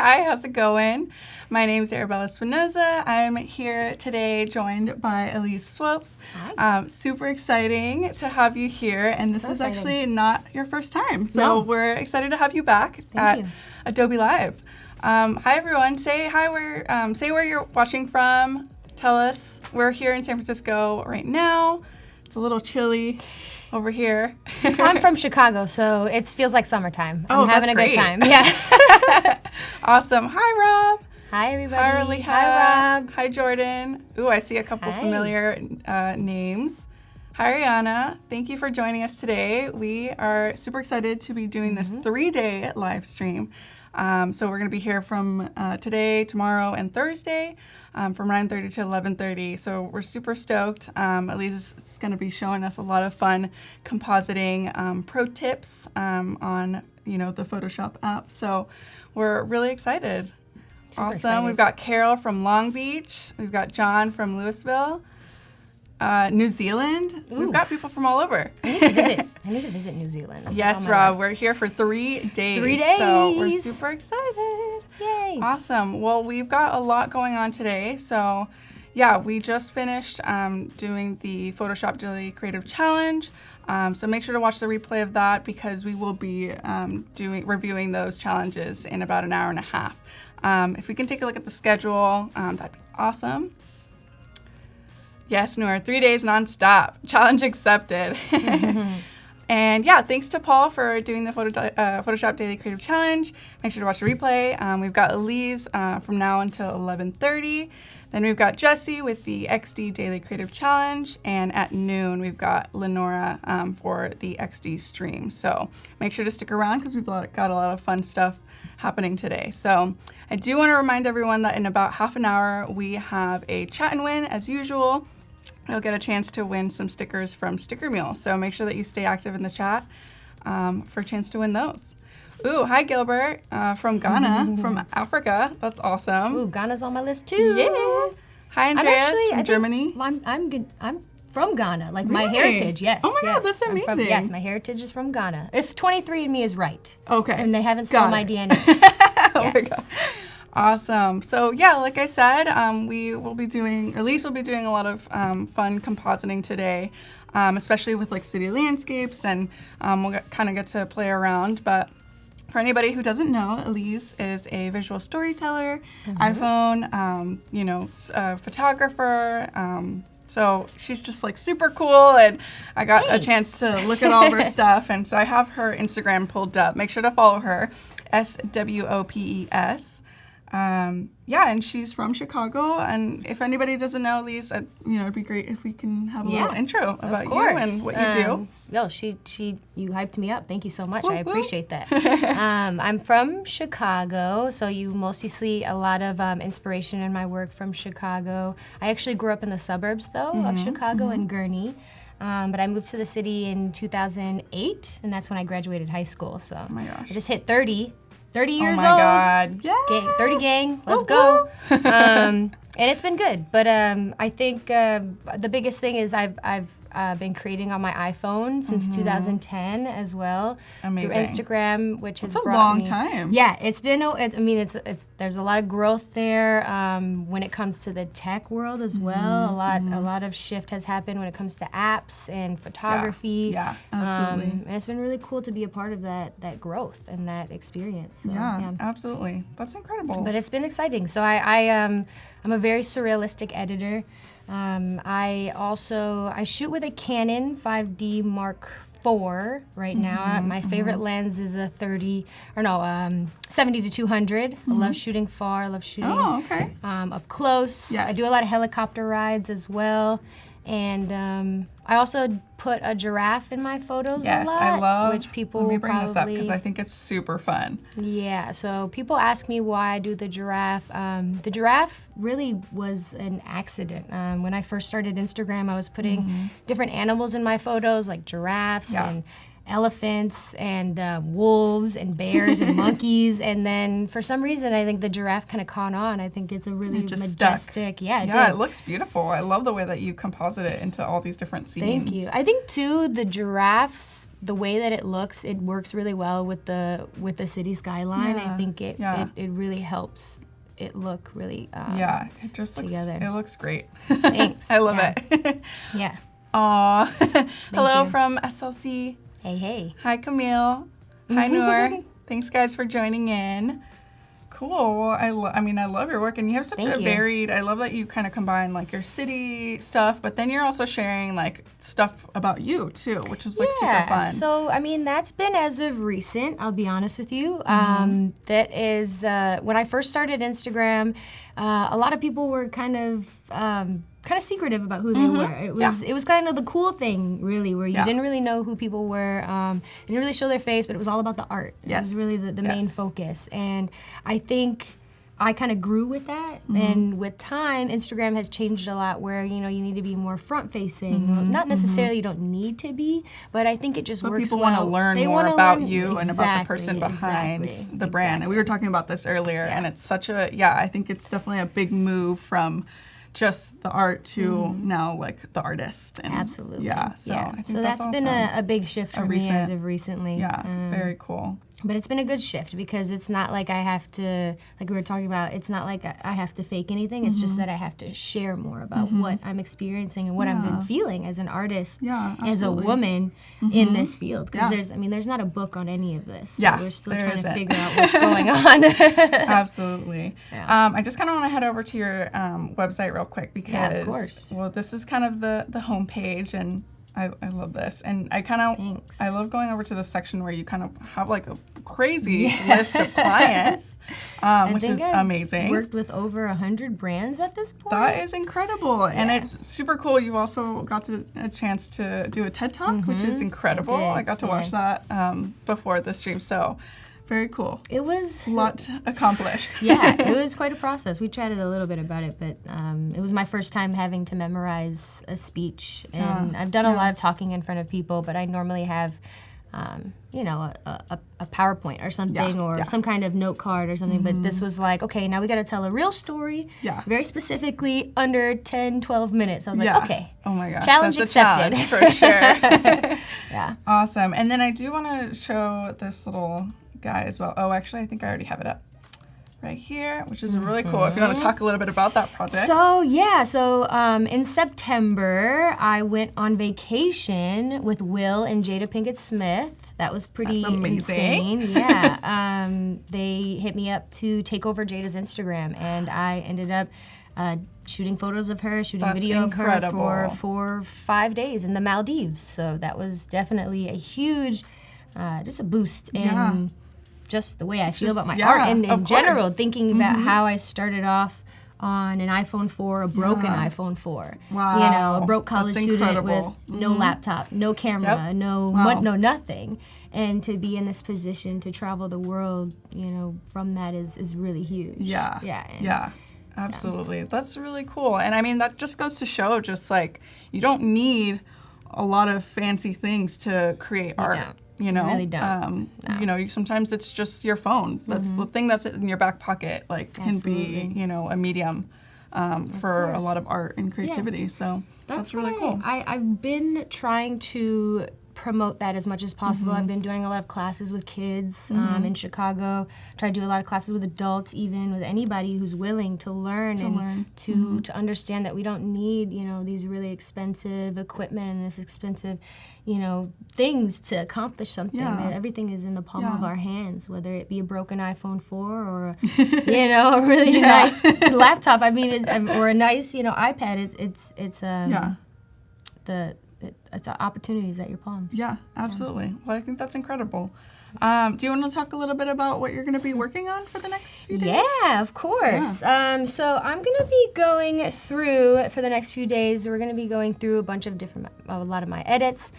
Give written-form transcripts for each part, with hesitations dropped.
Hi, how's it going? My name's Arabela Espinoza. I'm here today joined by Elise Swopes. Hi. Super exciting to have you here, and this is actually not your first time, so we're excited to have you back at Adobe Live. Hi, everyone. Say hi. Say where you're watching from. Tell us. We're here in San Francisco right now. It's a little chilly over here. I'm from Chicago, so it feels like summertime. I'm having a good time. Yeah. Awesome. Hi, Rob. Hi, everybody. Hi, Arlie. Hi, Rob. Hi, Jordan. Ooh, I see a couple familiar names. Hi, Ariana. Thank you for joining us today. We are super excited to be doing this 3-day live stream. So we're going to be here from today, tomorrow, and Thursday from 9:30 to 11:30. So we're super stoked. Elise is going to be showing us a lot of fun compositing pro tips on the Photoshop app. So we're really excited. Super awesome. excited. We've got Carol from Long Beach. We've got John from Louisville. New Zealand. Ooh. We've got people from all over. I need to visit New Zealand. That's yes, on my Rob. list. We're here for 3 days. 3 days. So we're super excited. Yay. Awesome. Well, we've got a lot going on today. So, yeah, we just finished doing the Photoshop Daily Creative Challenge. So make sure to watch the replay of that because we will be reviewing those challenges in about an hour and a half. If we can take a look at the schedule, that'd be awesome. Yes, Noor, 3 days nonstop. Challenge accepted. And yeah, thanks to Paul for doing the Photoshop Daily Creative Challenge. Make sure to watch the replay. We've got Elise from now until 11:30. Then we've got Jesse with the XD Daily Creative Challenge. And at noon, we've got Lenora for the XD stream. So make sure to stick around because we've got a lot of fun stuff happening today. So I do want to remind everyone that in about half an hour, we have a chat and win as usual. You'll get a chance to win some stickers from Sticker Mule. So make sure that you stay active in the chat for a chance to win those. Ooh, hi Gilbert from Ghana, from Africa. That's awesome. Ooh, Ghana's on my list too. Yeah. Hi Andreas from Germany. I'm from Ghana. Like my heritage, yes. Oh my yes. God, that's amazing. Yes, my heritage is from Ghana. If 23andMe is right. Okay. And they haven't stolen my DNA. Oh my God. Awesome. So yeah, like I said, Elise will be doing a lot of fun compositing today, especially with like city landscapes, and we'll kind of get to play around. But for anybody who doesn't know, Elise is a visual storyteller, iPhone, photographer. So she's just like super cool, and I got a chance to look at all of her stuff, and so I have her Instagram pulled up. Make sure to follow her, SWOPES. And she's from Chicago, and if anybody doesn't know Elise, it'd be great if we can have a little intro about you and what you do. No, you hyped me up. Thank you so much. I appreciate that. I'm from Chicago, so you mostly see a lot of inspiration in my work from Chicago. I actually grew up in the suburbs, though, of Chicago in Gurnee. But I moved to the city in 2008, and that's when I graduated high school. So oh my gosh. I just hit 30 years old. Oh my God. Yeah. 30 gang. Let's go. And it's been good. But I think the biggest thing is I've been creating on my iPhone since 2010 as well. Amazing. Through Instagram, which has brought a long me, time. Yeah, it's been. There's a lot of growth there when it comes to the tech world as well. A lot of shift has happened when it comes to apps and photography. Yeah, absolutely. And it's been really cool to be a part of that growth and that experience. So, yeah, absolutely. That's incredible. But it's been exciting. So I'm a very surrealistic editor. I shoot with a Canon 5D Mark IV right now. My favorite lens is a 70 to 200. I love shooting far. I love shooting up close. Yes. I do a lot of helicopter rides as well. And I also put a giraffe in my photos a lot. Yes, I love. Which people let me bring probably, this up because I think it's super fun. Yeah, so people ask me why I do the giraffe. The giraffe really was an accident. When I first started Instagram, I was putting different animals in my photos, like giraffes and elephants and wolves and bears and monkeys, and then for some reason I think the giraffe kind of caught on. I think it's a really majestic. Yeah, it looks beautiful. I love the way that you composite it into all these different scenes. Thank you. I think too the giraffes, the way that it looks, it works really well with the city skyline. Yeah. I think it Yeah. it really helps it look really it just looks together. it looks great. Thanks. I love Yeah. it. Yeah. Aw. Hello you. from SLC. Hey. Hi, Camille. Hi, Noor. Thanks, guys, for joining in. Cool. Well, I mean, I love your work, and you have such Thank a you. varied. I love that you kind of combine like your city stuff, but then you're also sharing like stuff about you too, which is like super fun. So, I mean, that's been as of recent, I'll be honest with you. That is, when I first started Instagram, a lot of people were kind of secretive about who they were. It was kind of the cool thing, really, where you didn't really know who people were, didn't really show their face, but it was all about the art. It was really the main focus. And I think I kind of grew with that, and with time, Instagram has changed a lot where, you know, you need to be more front-facing. Not necessarily you don't need to be, but I think it just works people well. want to learn They more wanna about learn- you and about the person behind the brand. And we were talking about this earlier, and it's such a, I think it's definitely a big move from just the art to now like the artist. And Absolutely. Yeah. So I think so that's been awesome. a big shift for me as of recently. Yeah. Very cool. But it's been a good shift because it's not like I have to, like we were talking about, it's not like I have to fake anything. It's just that I have to share more about what I'm experiencing and what I've been feeling as an artist, as a woman in this field. Because there's not a book on any of this. So we're still trying to figure out what's going on. Absolutely. I just kind of want to head over to your website real quick because, of course. Well, this is kind of the homepage, and I love this. And I love going over to the section where you kind of have like a crazy list of clients, which is amazing. Worked with over 100 brands at this point. That is incredible. And it's super cool. You also got a chance to do a TED Talk, which is incredible. I got to watch that before the stream. So very cool. It was a lot accomplished. It was quite a process. We chatted a little bit about it, but it was my first time having to memorize a speech. And I've done a lot of talking in front of people, but I normally have, a PowerPoint or something or some kind of note card or something. But this was like, okay, now we got to tell a real story very specifically under 10, 12 minutes. I was like, okay. Oh my gosh. Challenge that's accepted. A challenge for sure. Yeah. Awesome. And then I do want to show this little guy as well. Oh, actually, I think I already have it up right here, which is really cool. If you want to talk a little bit about that project. So in September, I went on vacation with Will and Jada Pinkett Smith. That was pretty insane. Yeah. They hit me up to take over Jada's Instagram, and I ended up shooting photos of her, shooting video of her for 5 days in the Maldives. So that was definitely a huge, just a boost in just the way I feel about my art and in general, thinking about how I started off on an iPhone 4, a broken iPhone 4. Wow. You know, a broke college student with no laptop, no camera, no nothing. And to be in this position to travel the world, you know, from that is really huge. Yeah. Absolutely. That's really cool. And I mean, that just goes to show just like you don't need a lot of fancy things to create art. You know, really don't. You know, sometimes it's just your phone. That's the thing that's in your back pocket. Like, can be, you know, a medium for a lot of art and creativity. So that's really cool. I've been trying to promote that as much as possible. I've been doing a lot of classes with kids in Chicago. Try to do a lot of classes with adults, even with anybody who's willing to learn to understand that we don't need, you know, these really expensive equipment and this expensive, you know, things to accomplish something. Everything is in the palm of our hands, whether it be a broken iPhone 4 or, you know, a really nice laptop. I mean, or a nice, you know, iPad. It's opportunities at your palms. Yeah, absolutely. Well, I think that's incredible. Do you want to talk a little bit about what you're going to be working on for the next few days? Yeah, of course. So I'm going to be going through, for the next few days, we're going to be going through a lot of my edits.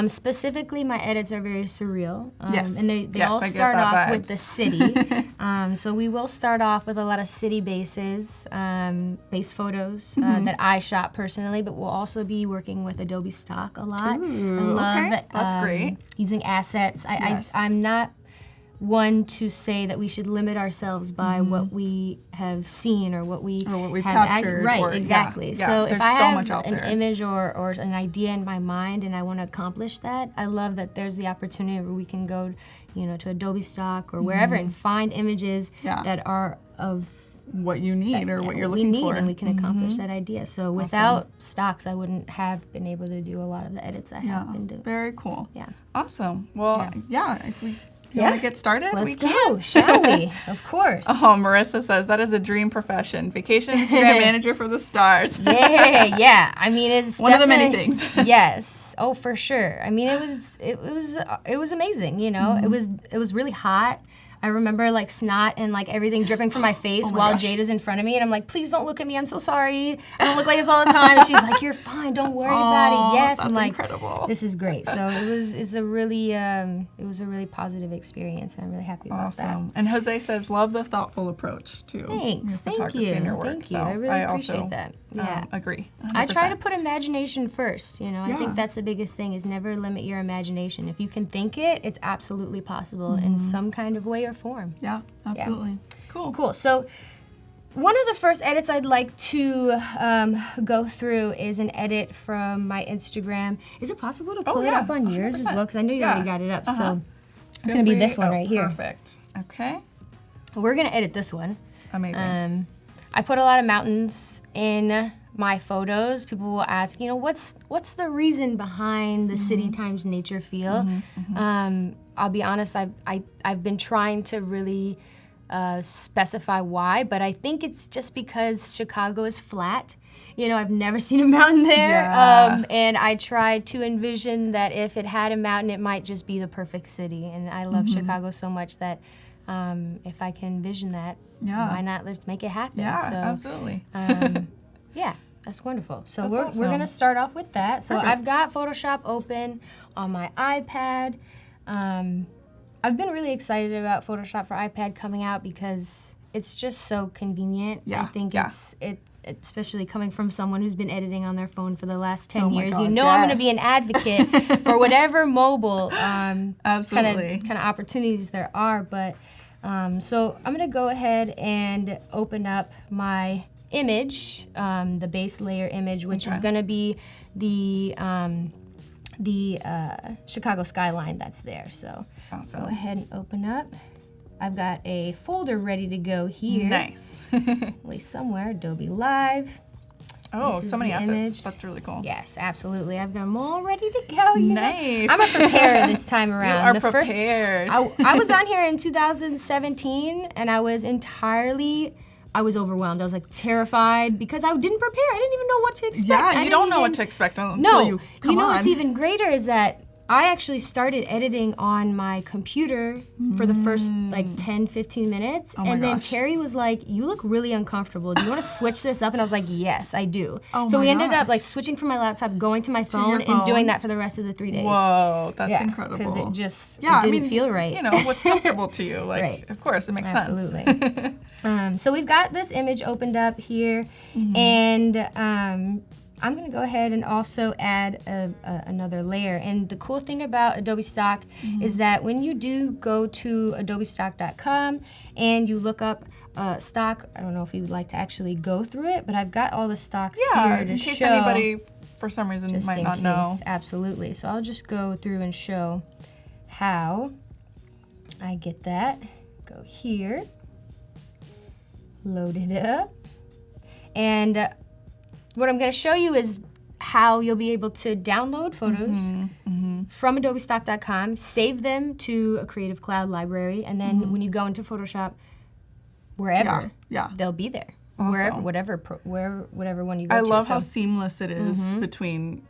Specifically, my edits are very surreal. And they all start off with the city. So we will start off with a lot of city bases, base photos that I shot personally, but we'll also be working with Adobe Stock a lot. Ooh, I love that's great. using assets. I'm not one to say that we should limit ourselves by what we have seen or what we we've have captured. Right, exactly. Yeah, so if there's I so have much out an there. image or an idea in my mind and I want to accomplish that, I love that there's the opportunity where we can go, to Adobe Stock or wherever and find images that are of what you need or what you're we looking need, for. and we can accomplish that idea. So without stocks, I wouldn't have been able to do a lot of the edits I have been doing. Very cool. Yeah. Awesome. Well, if we want to get started, Let's we go, can. shall we? Of course. Oh, Marissa says that is a dream profession. Vacation Instagram manager for the stars. Yeah. I mean, it's one of the many things. Yes. Oh, for sure. I mean, it was amazing. It was really hot. I remember like snot and like everything dripping from my face while Jade is in front of me, and I'm like, please don't look at me. I'm so sorry. I don't look like this all the time. And she's like, you're fine. Don't worry about it. Yes. That's I'm like, incredible. This is great. So it was a really positive experience, and I'm really happy about that. Awesome. And Jose says, love the thoughtful approach to your photography and your work. Thank you. So I really appreciate also, that. Yeah. Agree. 100%. I try to put imagination first. I think that's the biggest thing is never limit your imagination. If you can think it, it's absolutely possible in some kind of way or form. Yeah, absolutely. Yeah. Cool. So one of the first edits I'd like to go through is an edit from my Instagram. Is it possible to pull it up on yours 100%. as well? Because I know you already got it up. So it's going to be this one right here. Perfect. Okay. We're going to edit this one. Amazing. I put a lot of mountains in my photos. People will ask, what's the reason behind the city times nature feel? I'll be honest, I've been trying to really specify why, but I think it's just because Chicago is flat. I've never seen a mountain there, and I tried to envision that if it had a mountain, it might just be the perfect city. And I love Chicago so much that if I can envision that, why not let's make it happen? Yeah, so, absolutely. That's wonderful. So That's we're awesome. going to start off with that. So Perfect. I've got Photoshop open on my iPad. I've been really excited about Photoshop for iPad coming out because it's just so convenient. Yeah, I think yeah. it's especially coming from someone who's been editing on their phone for the last 10 my years. God, I'm going to yes. be an advocate for whatever mobile Absolutely. kind of opportunities there are. But so I'm going to go ahead and open up my image, the base layer image, which is going to be the Chicago skyline that's there. So Awesome. go ahead and open up. I've got a folder ready to go here. Nice. At least somewhere, Adobe Live. Oh, This so is many the assets. image. That's really cool. Yes, absolutely. I've got them all ready to go. Nice. I'm a preparer this time around. You are prepared. I was on here in 2017, and I was overwhelmed. I was like terrified because I didn't prepare. I didn't even know what to expect. Yeah, you don't know what to expect until you come on. What's even greater is that I actually started editing on my computer for the first like 10, 15 minutes. Oh my and then gosh. Terry was like, you look really uncomfortable. Do you want to switch this up? And I was like, yes, I do. Oh so my we ended gosh. up like switching from my laptop, going to my your phone, and phone? doing that for the rest of the 3 days. Whoa, that's incredible. Because it just Yeah, it didn't feel right. What's comfortable to you. Like, Right. Of course, it makes Absolutely. sense. So we've got this image opened up here, and I'm going to go ahead and also add another layer. And the cool thing about Adobe Stock is that when you do go to adobestock.com and you look up stock, I don't know if you would like to actually go through it, but I've got all the stocks here to in case show. anybody, for some reason, Just might in not case. know. Absolutely. So I'll just go through and show how I get that. Go here, load it up, and what I'm going to show you is how you'll be able to download photos from adobestock.com, save them to a Creative Cloud library, and then when you go into Photoshop, wherever, they'll be there. Awesome. Whatever one you go I to. love So- how seamless it is between,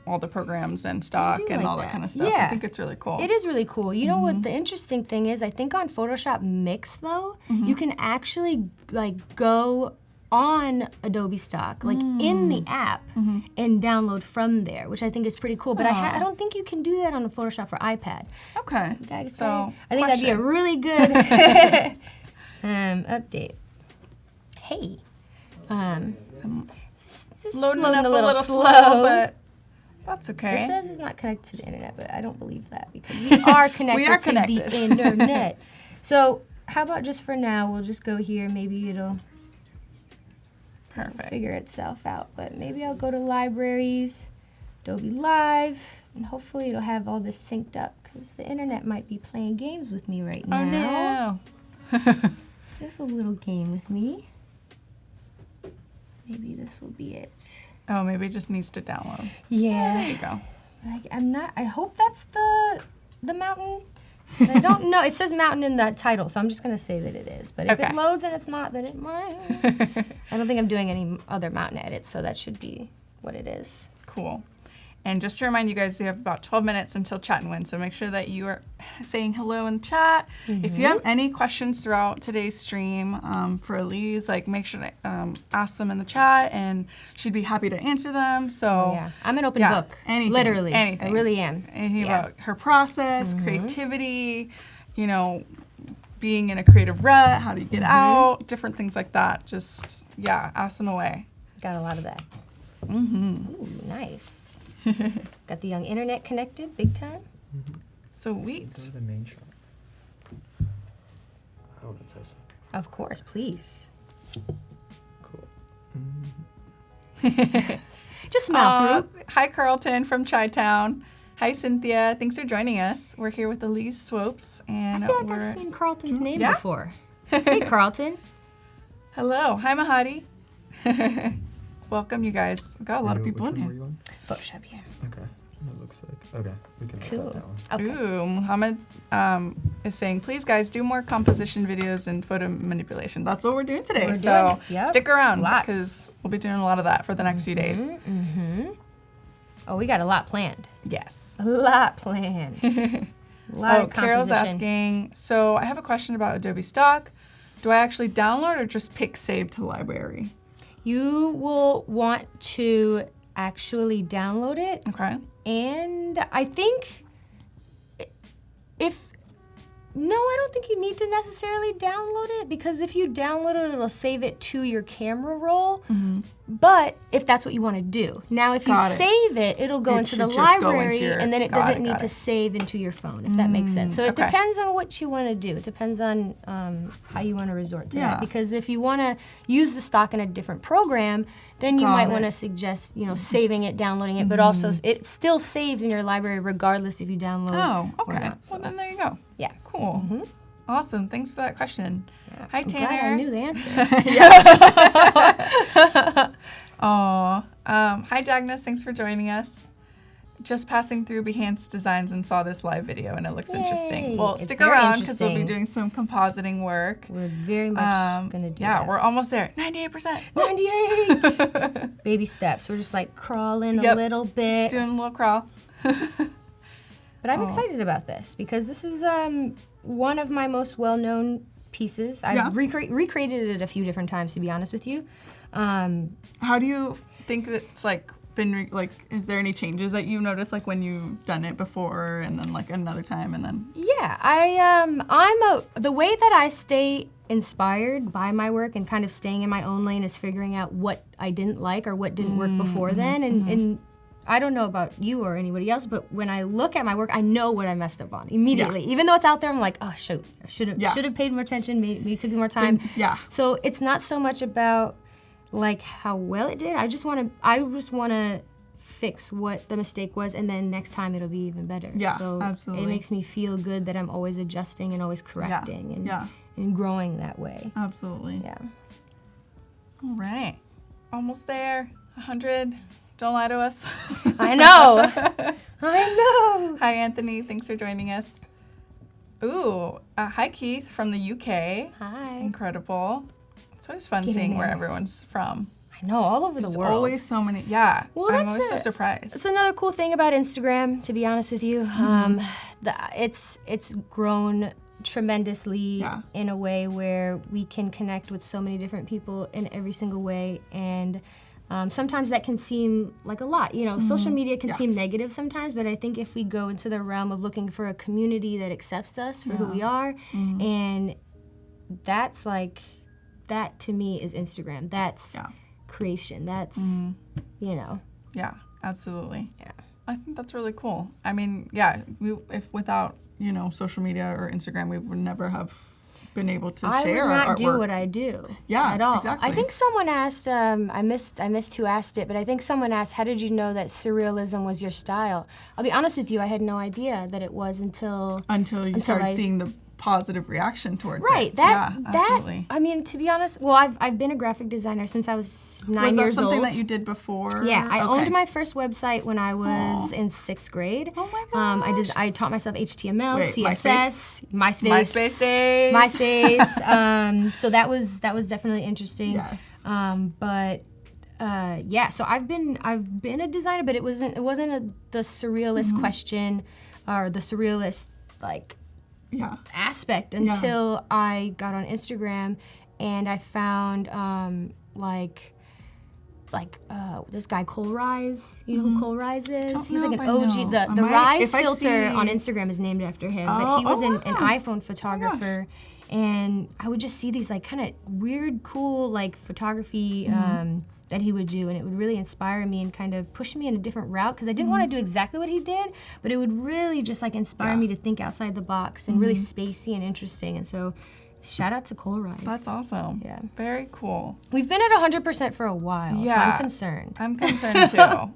all the programs and stock and like all that that. kind of stuff. Yeah. I think it's really cool. It is really cool. You know what the interesting thing is? I think on Photoshop Mix, though, you can actually go on Adobe Stock, like in the app, and download from there, which I think is pretty cool. But I don't think you can do that on a Photoshop for iPad. Okay. So, I think that'd be a question. really good update. Hey, Some just loading up a little slow, but That's okay. It says it's not connected to the internet, but I don't believe that because we are connected to the internet. So how about just for now, we'll just go here. Maybe it'll figure itself out. But maybe I'll go to libraries, Adobe Live, and hopefully it'll have all this synced up because the internet might be playing games with me right now. Oh, no. Just a little game with me. Maybe this will be it. Oh, maybe it just needs to download. Yeah. There you go. I hope that's the mountain. I don't know. It says mountain in that title, so I'm just going to say that it is. But if it loads and it's not, then it might. I don't think I'm doing any other mountain edits, so that should be what it is. Cool. And just to remind you guys, we have about 12 minutes until Chat and Win, so make sure that you are saying hello in the chat. If you have any questions throughout today's stream for Elise, like make sure to ask them in the chat, and she'd be happy to answer them. So I'm an open book. Anything, literally, anything. I really am. Anything about her process, creativity, you know, being in a creative rut, how do you get out, different things like that. Just ask them away. Got a lot of that. Ooh, nice. Got the young internet connected, big time. Sweet. Go to the main shot. I want to test it. Of course, please. Cool. Just smile through. Hi, Carlton from Chi-Town. Hi, Cynthia. Thanks for joining us. We're here with Elise Swopes, and I feel like I've seen Carlton's name Yeah? before. Hey, Carlton. Hello. Hi, Mahadi. Welcome, you guys. We've got a lot of people in Which one here. were you on? Photoshop here. Okay. It looks like. Okay. We can Cool. put that down. Okay. Ooh, Muhammad is saying, please, guys, do more composition videos and photo manipulation. That's what we're doing today. So stick around because we'll be doing a lot of that for the next few days. Oh, we got a lot planned. Yes. A lot planned. A lot of Carol's composition. asking, so I have a question about Adobe Stock. Do I actually download or just pick save to library? You will want to actually download it. Okay. And I think no, I don't think you need to necessarily download it because if you download it, it'll save it to your camera roll. But if that's what you want to do. Now, if you save it, it'll go into the library and then it doesn't need to save into your phone, if that makes sense. So it depends on what you want to do. It depends on how you want to resort to that. Because if you want to use the stock in a different program, then you might want to suggest, saving it, downloading it, but also it still saves in your library regardless if you download or not. Well, then there you go. Yeah. Cool. Awesome. Thanks for that question. Hi, Tanner. Glad I knew the answer. Hi, Dagnes. Thanks for joining us. Just passing through Behance Designs and saw this live video, and it looks interesting. Well, stick around because we'll be doing some compositing work. We're very much going to do that. Yeah, we're almost there. 98%. 98! Baby steps. We're just like crawling a little bit. Just doing a little crawl. But I'm excited about this because this is one of my most well-known pieces. I've recreated it a few different times, to be honest with you. How do you think it's been is there any changes that you've noticed when you've done it before and then another time and then? Yeah, the way that I stay inspired by my work and kind of staying in my own lane is figuring out what I didn't like or what didn't work before then, and I don't know about you or anybody else, but when I look at my work, I know what I messed up on immediately. Even though it's out there, I'm like, oh shoot, I should have paid more attention, maybe took more time. So it's not so much about how well it did. I just want to fix what the mistake was, and then next time it'll be even better. Yeah, so absolutely. It makes me feel good that I'm always adjusting and always correcting and growing that way. Absolutely. Yeah. All right, almost there. 100. Don't lie to us. I know. I know. Hi, Anthony. Thanks for joining us. Ooh, hi, Keith from the UK. Hi. Incredible. It's always fun seeing where everyone's from. I know, all over the world. There's always so many. Yeah, well, I'm always so surprised. It's another cool thing about Instagram, to be honest with you. It's grown tremendously in a way where we can connect with so many different people in every single way, and sometimes that can seem like a lot. Social media can seem negative sometimes, but I think if we go into the realm of looking for a community that accepts us for who we are, and that's that to me is Instagram. That's creation. That's, Yeah, absolutely. Yeah. I think that's really cool. I mean, yeah, if without, social media or Instagram, we would never have been able to share our artwork. I would not do what I do. Yeah, at all. exactly. I think someone asked, I missed who asked it, but I think someone asked, how did you know that surrealism was your style? I'll be honest with you, I had no idea that it was until you started seeing the positive reaction towards right, it. that, absolutely. I mean, to be honest, well, I've been a graphic designer since I was 9 years old. Was that something that you did before? Yeah, I owned my first website when I was in 6th grade. Oh my gosh. I taught myself HTML, Wait, MySpace. MySpace days. MySpace. So that was definitely interesting. Yes. So I've been a designer, but it wasn't the surrealist question or the surrealist aspect until I got on Instagram and I found this guy Cole Rise. You know who Cole Rise is? He's like an OG. The Rise filter on Instagram is named after him, but he was an iPhone photographer. And I would just see these kind of weird, cool photography that he would do, and it would really inspire me and kind of push me in a different route because I didn't want to do exactly what he did, but it would really just inspire me to think outside the box and really spacey and interesting. And so, shout out to Cole Rise. That's awesome. Yeah, very cool. We've been at 100% for a while, so I'm concerned. I'm concerned too.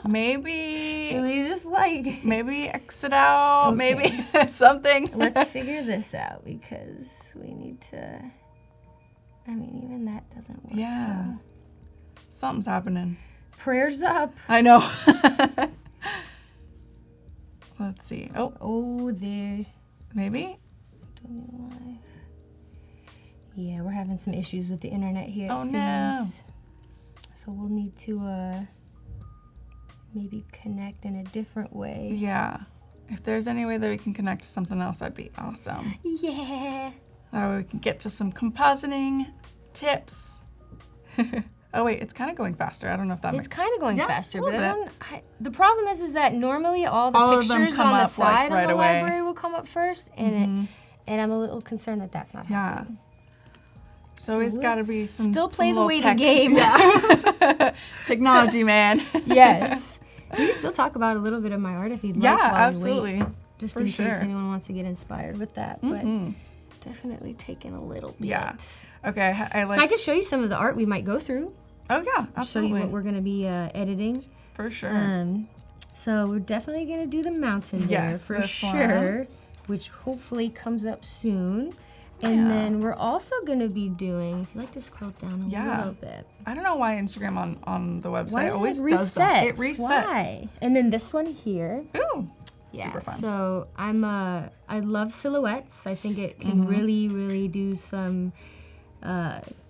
Maybe should we just maybe exit out? Okay. Maybe something. Let's figure this out because we need to. I mean, even that doesn't work. Yeah. So. Something's happening. Prayers up. I know. Let's see. Oh, there. Maybe? Live. Yeah, we're having some issues with the internet here. Oh, no. So we'll need to maybe connect in a different way. Yeah. If there's any way that we can connect to something else, that'd be awesome. Yeah. That way we can get to some compositing tips. Oh wait, it's kind of going faster. I don't know if that It's kind of going faster, but the problem is that normally all of the them pictures come on the up, side right of the away. library will come up first, and I'm a little concerned that that's not happening. So it's got to be some still play some the little waiting tech. game. Yeah. Technology, man. Yes. We can still talk about a little bit of my art if you'd like. Yeah, while we absolutely. wait, just in case anyone wants to get inspired with that, but definitely taking a little bit. Yeah. Okay. So I could show you some of the art we might go through. Oh yeah, absolutely. Show you what we're gonna be editing. For sure. So we're definitely gonna do the mountain there for sure, which hopefully comes up soon. And then we're also gonna be doing, if you like to scroll down a little bit. I don't know why Instagram on the website always resets. does that. It resets. Why? And then this one here. Ooh. Yeah, super fun. So I love silhouettes. I think it can really, really do some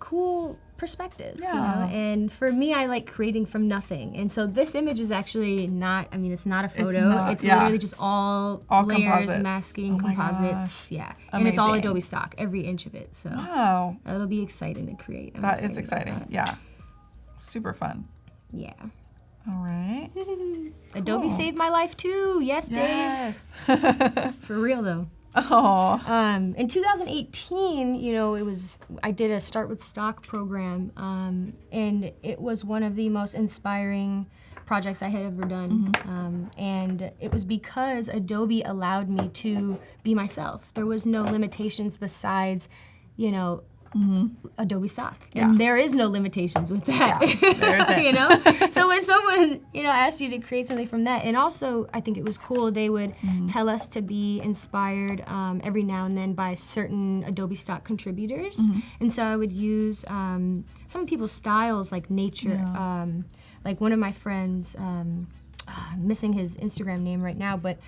cool perspectives. Yeah. And for me, I like creating from nothing. And so this image is actually it's not a photo. It's literally just all layers, composites. masking, composites. Gosh. Yeah. Amazing. And it's all Adobe stock, every inch of it. So wow. that'll be exciting to create. That is exciting. Yeah. Super fun. Yeah. All right. Adobe saved my life too. Yes, Dave. Yes. For real though. Oh. In 2018, I did a Start with Stock program, and it was one of the most inspiring projects I had ever done. And it was because Adobe allowed me to be myself. There was no limitations besides, Adobe stock. Yeah. And there is no limitations with that. Yeah, there isn't. So when someone, asked you to create something from that, and also I think it was cool, they would tell us to be inspired every now and then by certain Adobe stock contributors. And so I would use some people's styles like nature. Like one of my friends, I'm missing his Instagram name right now, but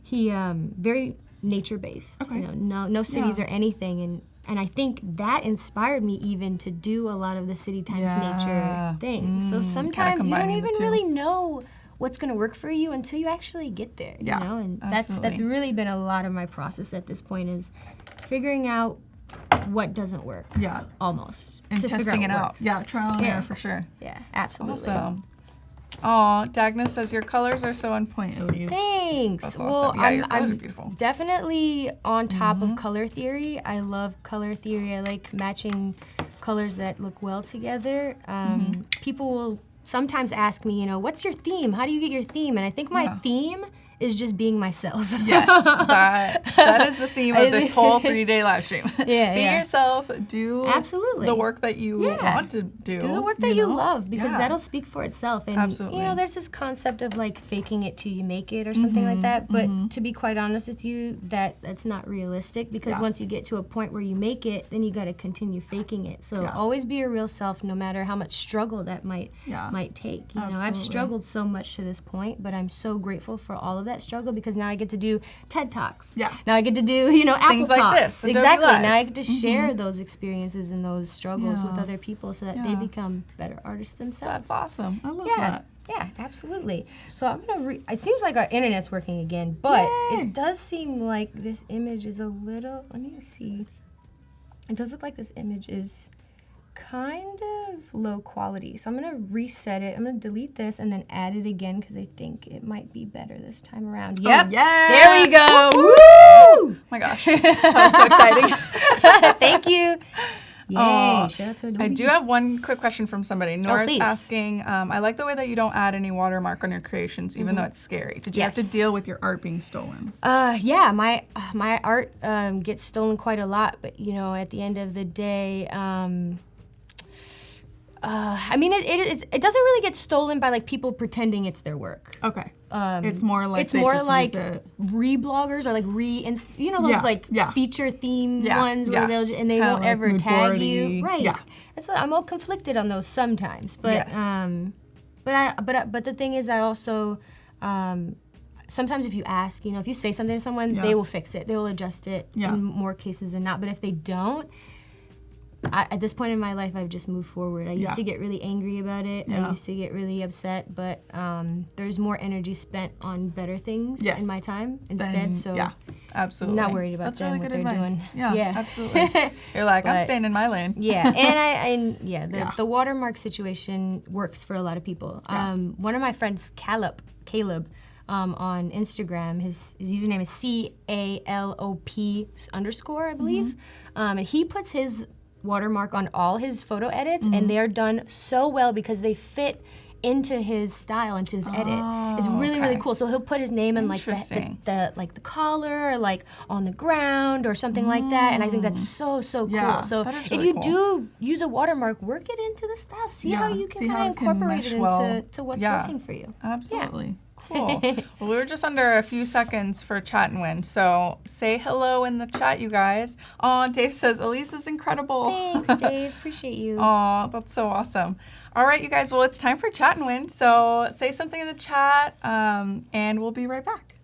he very nature-based, no cities or anything. And I think that inspired me even to do a lot of the city times nature things. So sometimes you don't even really know what's going to work for you until you actually get there. And that's really been a lot of my process at this point, is figuring out what doesn't work. Yeah. Almost. And testing it out. Works. Yeah, trial and error for sure. Yeah, absolutely. Awesome. Aw, Dagna says your colors are so on point, Elise. Thanks. That's well, awesome. Yeah, your colors are beautiful. Definitely on top of color theory. I love color theory. I like matching colors that look well together. People will sometimes ask me, what's your theme? How do you get your theme? And I think my theme is just being myself. Yes, that is the theme of this whole 3-day live stream. Be yourself, do absolutely the work that you want to do. Do the work that you love, because that'll speak for itself. And absolutely. There's this concept of like faking it till you make it or something like that. But to be quite honest with you, that's not realistic, because once you get to a point where you make it, then you got to continue faking it. So always be your real self, no matter how much struggle that might take. I've struggled so much to this point, but I'm so grateful for all of that struggle, because now I get to do TED Talks. Yeah. Now I get to do, Apple things like Talks. this. Adobe Exactly. Live. Now I get to share those experiences and those struggles with other people, so that they become better artists themselves. That's awesome. I love that. Yeah, absolutely. So I'm gonna. It seems like our internet's working again, but it does seem like this image is a little. Let me see. It does look like this image is kind of low quality. So I'm gonna reset it. I'm gonna delete this and then add it again, because I think it might be better this time around. Yep. Oh, yes. There we go. Woo! Oh my gosh. That was so exciting. Thank you. Yay. Shout out to Adobe. I do have one quick question from somebody. Nora's please. asking, I like the way that you don't add any watermark on your creations, even though it's scary. Did you have to deal with your art being stolen? Yeah, my art gets stolen quite a lot, but at the end of the day, it doesn't really get stolen by like people pretending it's their work. Okay. It's more like rebloggers or like those feature theme ones where they'll and they Kinda won't like ever mood tag boardy. you. Right. Yeah. I'm all conflicted on those sometimes, but but the thing is, I also sometimes if you ask, if you say something to someone, they will fix it. They will adjust it in more cases than not. But if they don't, at this point in my life, I've just moved forward. I used to get really angry about it. I used to get really upset, but there's more energy spent on better things in my time instead. Absolutely. I'm not worried about That's really what good they're advice. doing. Yeah, absolutely. You're like, I'm staying in my lane. The watermark situation works for a lot of people. One of my friends, Caleb, on Instagram, his username is CALOP _ I believe, and he puts his watermark on all his photo edits, and they are done so well because they fit into his style, into his edit. It's really, really cool. So he'll put his name in like the collar, or like on the ground or something like that. And I think that's so cool. So if you do use a watermark, work it into the style. See how you can kind of incorporate it into what's working for you. Absolutely. Cool. Well, we were just under a few seconds for chat and win, so say hello in the chat, you guys. Oh, Dave says Elise is incredible. Thanks, Dave. Appreciate you. Oh, that's so awesome. All right, you guys. Well, it's time for chat and win. So say something in the chat, and we'll be right back.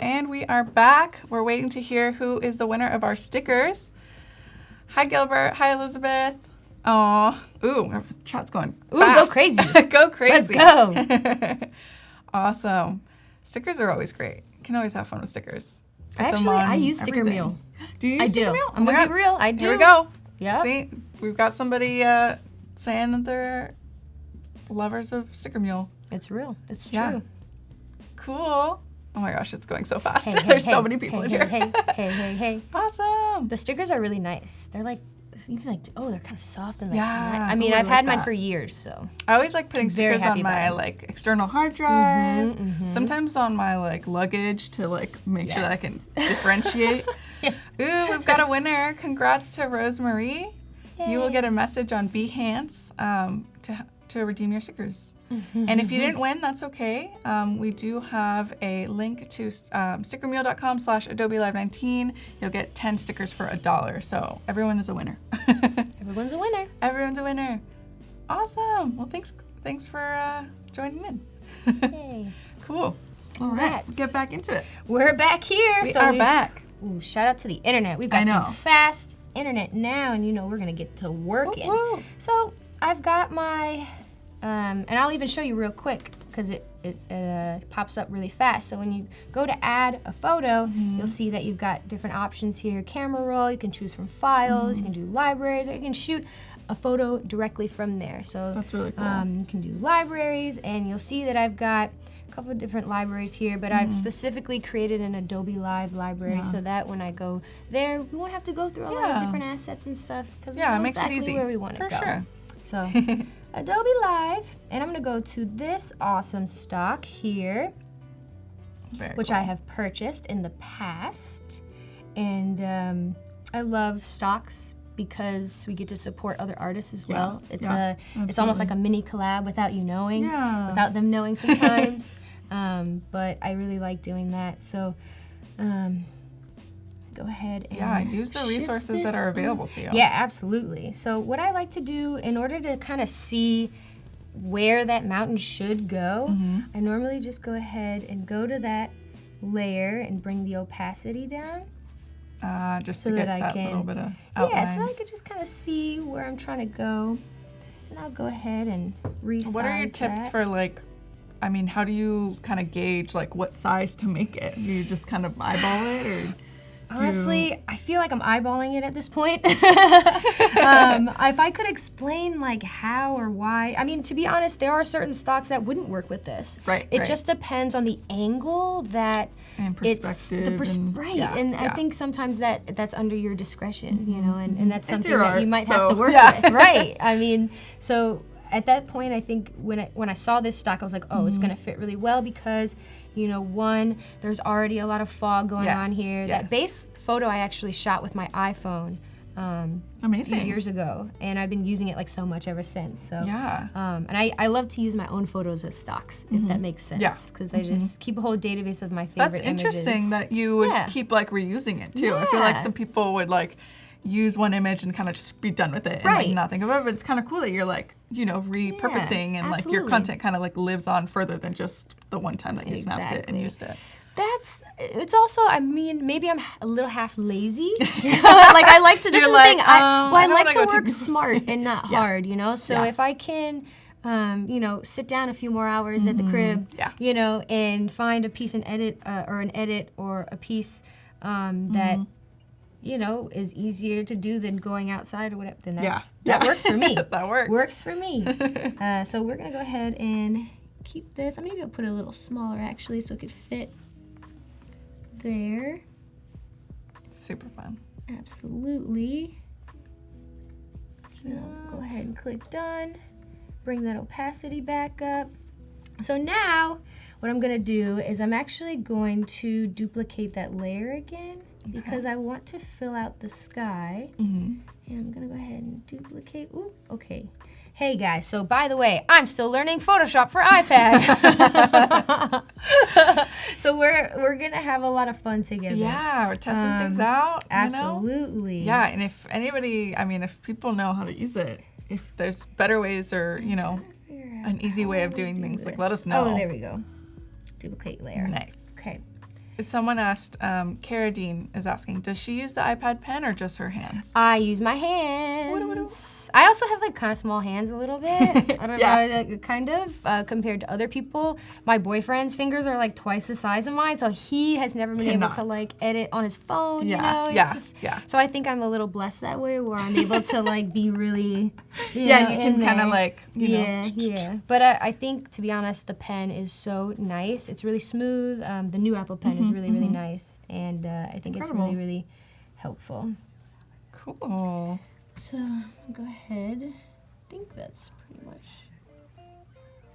And we are back. We're waiting to hear who is the winner of our stickers. Hi, Gilbert. Hi, Elizabeth. Oh, ooh, our chat's going fast. Go crazy. Go crazy. Let's go. Awesome. Stickers are always great. You can always have fun with stickers. I use Sticker Mule. Do you use Sticker Mule? I'm going to be real. I do. Here we go. Yeah. See, we've got somebody saying that they're lovers of Sticker Mule. It's real. It's true. Cool. Oh my gosh, it's going so fast. There's so many people in here. Hey. Awesome. The stickers are really nice. They're like, you can like, they're kind of soft and like, I mean, I've had mine for years, so. I always like putting stickers on my like external hard drive, sometimes on my like luggage to like make sure that I can differentiate. Ooh, we've got a winner. Congrats to Rosemarie. Yay. You will get a message on Behance to redeem your stickers. And if you didn't win, that's okay. We do have a link to stickermule.com/Adobe Live 19. You'll get 10 stickers for $1. So everyone is a winner. Everyone's a winner. Everyone's a winner. Awesome. Well, thanks for joining in. Yay. Cool. All right, let's get back into it. We're back here. We are back. Ooh, shout out to the internet. We've got some fast internet now, and we're going to get to working. So I've got my... and I'll even show you real quick because it pops up really fast. So when you go to add a photo, you'll see that you've got different options here. Camera roll, you can choose from files, you can do libraries, or you can shoot a photo directly from there. So That's really cool. You can do libraries, and you'll see that I've got a couple of different libraries here, but I've specifically created an Adobe Live library so that when I go there, we won't have to go through a lot of different assets and stuff, because we know it makes exactly it easy. where we want to For go. sure. So Adobe Live, and I'm gonna go to this awesome stock here, Very which cool. I have purchased in the past. And I love stocks because we get to support other artists as well. It's it's almost like a mini collab without you knowing, without them knowing sometimes. But I really like doing that. So go ahead and use the shift resources that this are available to you. Yeah, absolutely. So what I like to do in order to kind of see where that mountain should go, I normally just go ahead and go to that layer and bring the opacity down. Just so to get that I that can, little bit of outline. yeah, so I could just kind of see where I'm trying to go. And I'll go ahead and resize What are your tips that. for like, I mean, how do you kind of gauge like what size to make it? Do you just kind of eyeball it, or? Honestly, I feel like I'm eyeballing it at this point. If I could explain like how or why, I mean, to be honest, there are certain stocks that wouldn't work with this. Right. It just depends on the angle that And it's perspective. right. Yeah, and I yeah. think sometimes that's under your discretion, you know, and that's It's something your that you art, might have to so, work yeah. with. Right. I mean, so at that point, I think when I saw this stock, I was like, oh, it's going to fit really well because, you know, one, there's already a lot of fog going on here. Yes. That base photo I actually shot with my iPhone a Amazing. few years ago, and I've been using it like so much ever since. So Yeah. and I love to use my own photos as stocks, if that makes sense. Yeah. Because I just keep a whole database of my favorite That's images. interesting that you would keep like reusing it too. I feel like Yeah. some people would like use one image and kind of just be done with it and like Right. not think of it. But it's kind of cool that you're like, you know, repurposing and like your absolutely. content kind of like lives on further than just the one time that you snapped it and Exactly. used it. It's also, I mean, maybe I'm a little half lazy. Like I like to, this You're is the like, thing, I I don't like wanna to go work too- smart and not hard, you know? So Yeah. if I can, you know, sit down a few more hours at the crib, Yeah. you know, and find a piece and edit, or an edit or a piece that, you know, is easier to do than going outside or whatever, then that works for me. That works. Works for me. So we're gonna go ahead and keep this. Maybe I'll put it a little smaller actually so it could fit there. Super fun. Absolutely. So go ahead and click done. Bring that opacity back up. So now what I'm gonna do is I'm actually going to duplicate that layer again because I want to fill out the sky. And I'm gonna go ahead and duplicate. Ooh, okay. Hey guys, so by the way, I'm still learning Photoshop for iPad. So we're gonna have a lot of fun together. Yeah, we're testing things out. Absolutely. You know? Yeah, and if anybody, I mean, if people know how to use it, if there's better ways or, you know, an easy way of doing things, like let us know. Oh, there we go. Duplicate layer. Nice. Okay. Someone asked, Cara Dean is asking, does she use the iPad pen or just her hands? I use my hands. I also have like kind of small hands a little bit. I don't know, like, kind of, compared to other people. My boyfriend's fingers are like twice the size of mine, so he has never been able to like edit on his phone, you know? It's just, so I think I'm a little blessed that way where I'm able to like be really, you know, you can kind of like, you know. Yeah. But I think, to be honest, the pen is so nice. It's really smooth. The new Apple pen is really, really nice. And I think it's really, really helpful. Cool. So go ahead. I think that's pretty much.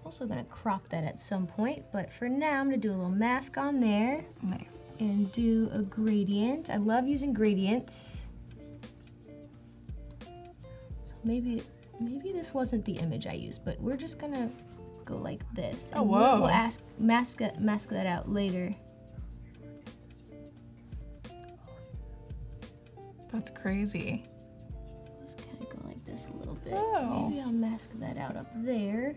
Also gonna crop that at some point, but for now I'm gonna do a little mask on there. Nice. And do a gradient. I love using gradients. So maybe this wasn't the image I used, but we're just gonna go like this. And we'll mask that out later. That's crazy. Just kind of go like this a little bit. Oh. Maybe I'll mask that out up there.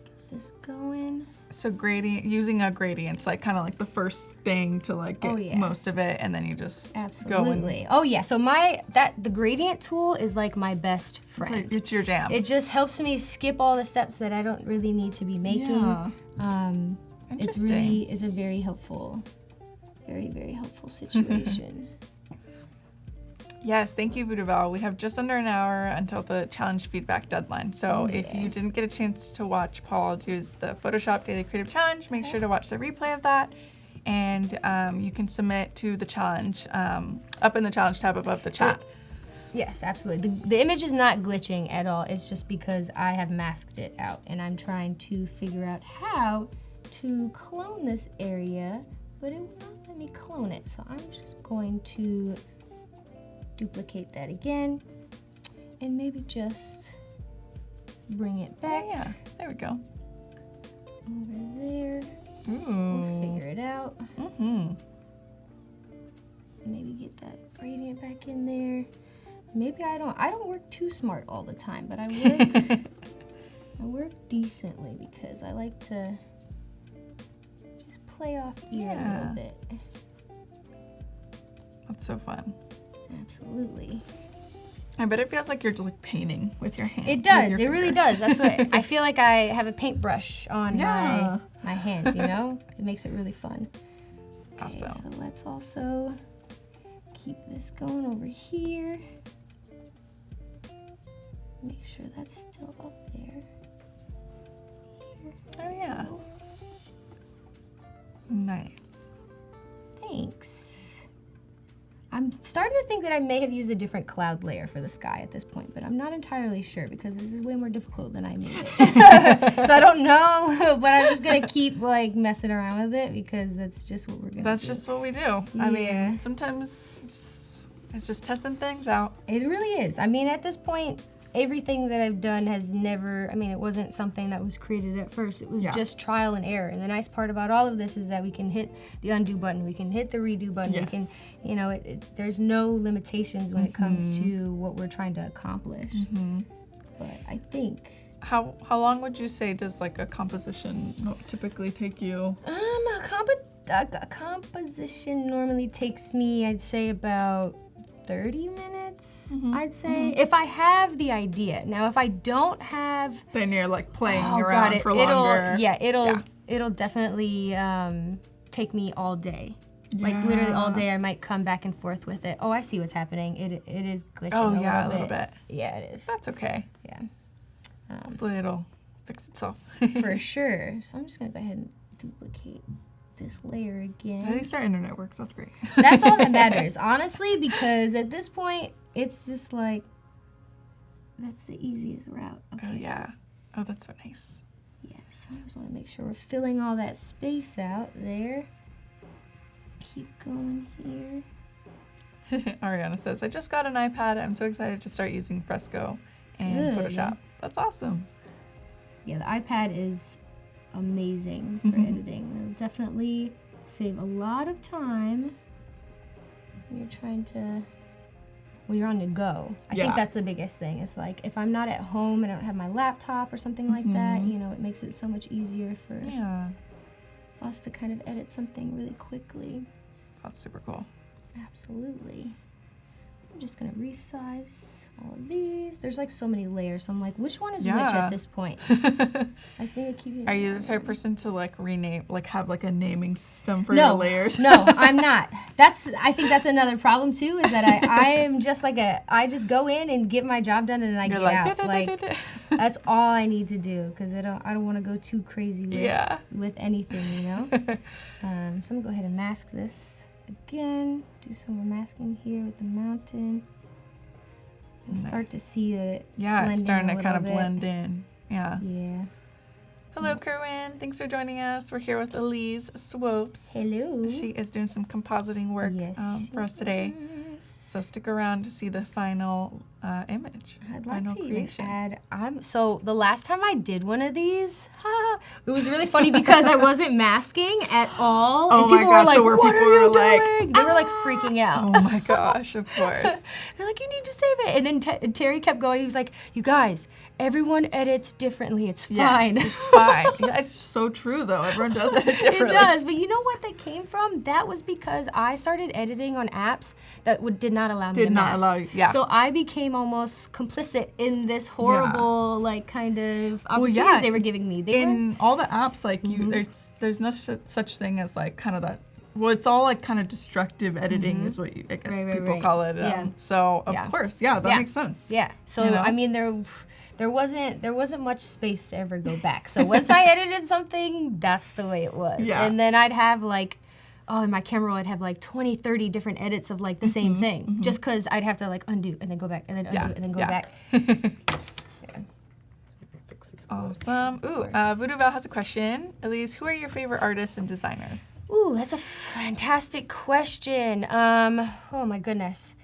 Get this going. So using a gradient's like kind of like the first thing to like get most of it, and then you just go Absolutely. Oh yeah. So the gradient tool is like my best friend. It's your jam. It just helps me skip all the steps that I don't really need to be making. Yeah. It's a very helpful, very, very helpful situation. Yes, thank you, Voodoo. We have just under an hour until the challenge feedback deadline. So if you didn't get a chance to watch Paul do's the Photoshop Daily Creative Challenge, make sure to watch the replay of that. And you can submit to the challenge up in the challenge tab above the chat. Yes, absolutely. The image is not glitching at all. It's just because I have masked it out, and I'm trying to figure out how to clone this area, but it will not let me clone it. So I'm just going to duplicate that again, and maybe just bring it back. Yeah, there we go. Over there. Ooh. We'll figure it out. Mm-hmm. Maybe get that gradient back in there. Maybe I don't work too smart all the time, but I work decently because I like to just play off ear a little bit. That's so fun. Absolutely. I bet it feels like you're just like painting with your hand. It does. It really does. That's what I feel like. I have a paintbrush on my hands. You know, it makes it really fun. Okay, Awesome. so let's also keep this going over here. Make sure that's still up there. Here. Oh yeah. Nice. Thanks. I'm starting to think that I may have used a different cloud layer for the sky at this point, but I'm not entirely sure because this is way more difficult than I made it. So I don't know, but I'm just gonna keep like messing around with it because that's just what we're gonna do. That's just what we do. I mean, sometimes it's just testing things out. It really is. I mean, at this point, everything that I've done has never, it wasn't something that was created at first. It was just trial and error. And the nice part about all of this is that we can hit the undo button, we can hit the redo button, we can, there's no limitations when it comes to what we're trying to accomplish. But I think... How long would you say does like a composition typically take you? A composition normally takes me, I'd say, about 30 minutes, I'd say. If I have the idea. Now, if I don't have... Then you're like playing around for longer. It'll definitely take me all day. Like literally all day I might come back and forth with it. Oh, I see what's happening. It is glitching a little bit. Yeah, it is. That's okay. Yeah. Hopefully it'll fix itself. For sure. So I'm just going to go ahead and duplicate this layer again. At least our internet works. That's great. That's all that matters, honestly, because at this point, it's just like, that's the easiest route. Okay. Oh, yeah. Oh, that's so nice. Yes, I just want to make sure we're filling all that space out there. Keep going here. Ariana says, I just got an iPad. I'm so excited to start using Fresco and Photoshop. That's awesome. Yeah, the iPad is amazing for editing. It'll definitely save a lot of time when you're on the go. I think that's the biggest thing. It's like if I'm not at home and I don't have my laptop or something like that, it makes it so much easier for us to kind of edit something really quickly. That's super cool. Absolutely. I'm just gonna resize all of these. There's like so many layers, so I'm like, which one is which at this point? I think I keep it. Are you the type of person to like rename, like have like a naming system for your layers? No, I'm not. I think that's another problem too, is that I am just like I just go in and get my job done and I get out. Like that's all I need to do because I don't want to go too crazy with anything, So I'm gonna go ahead and mask this. Again, do some more masking here with the mountain. You'll start to see that it's starting to kind of blend in. Yeah. Yeah. Hello, Kerwin. Thanks for joining us. We're here with Elise Swopes. Hello. She is doing some compositing work for us today. So stick around to see the final image. I'd like to even add. So the last time I did one of these, it was really funny because I wasn't masking at all. Oh and my God! Like, so where what people are you were like, doing? They were like freaking out. Oh my gosh! Of course. They're like, you need to save it. And then Terry kept going. He was like, you guys, everyone edits differently. It's fine. Yes, it's fine. Yeah, it's so true though. Everyone does edit differently. It does. But you know what that came from? That was because I started editing on apps that did not allow me to mask. So I became almost complicit in this horrible like kind of opportunities they were giving me. In all the apps, like there's no such thing as like kind of that well, it's all like kind of destructive editing is what I guess people call it. So of course, that makes sense. Yeah. So I mean, there wasn't much space to ever go back. So once I edited something, that's the way it was. Yeah. And then I'd have like, in my camera roll, I'd have like 20, 30 different edits of like the same thing, just because I'd have to like undo and then go back and then undo and then go back. Awesome. Ooh, Voodoo Val has a question. Elise, who are your favorite artists and designers? Ooh, that's a fantastic question. Oh my goodness.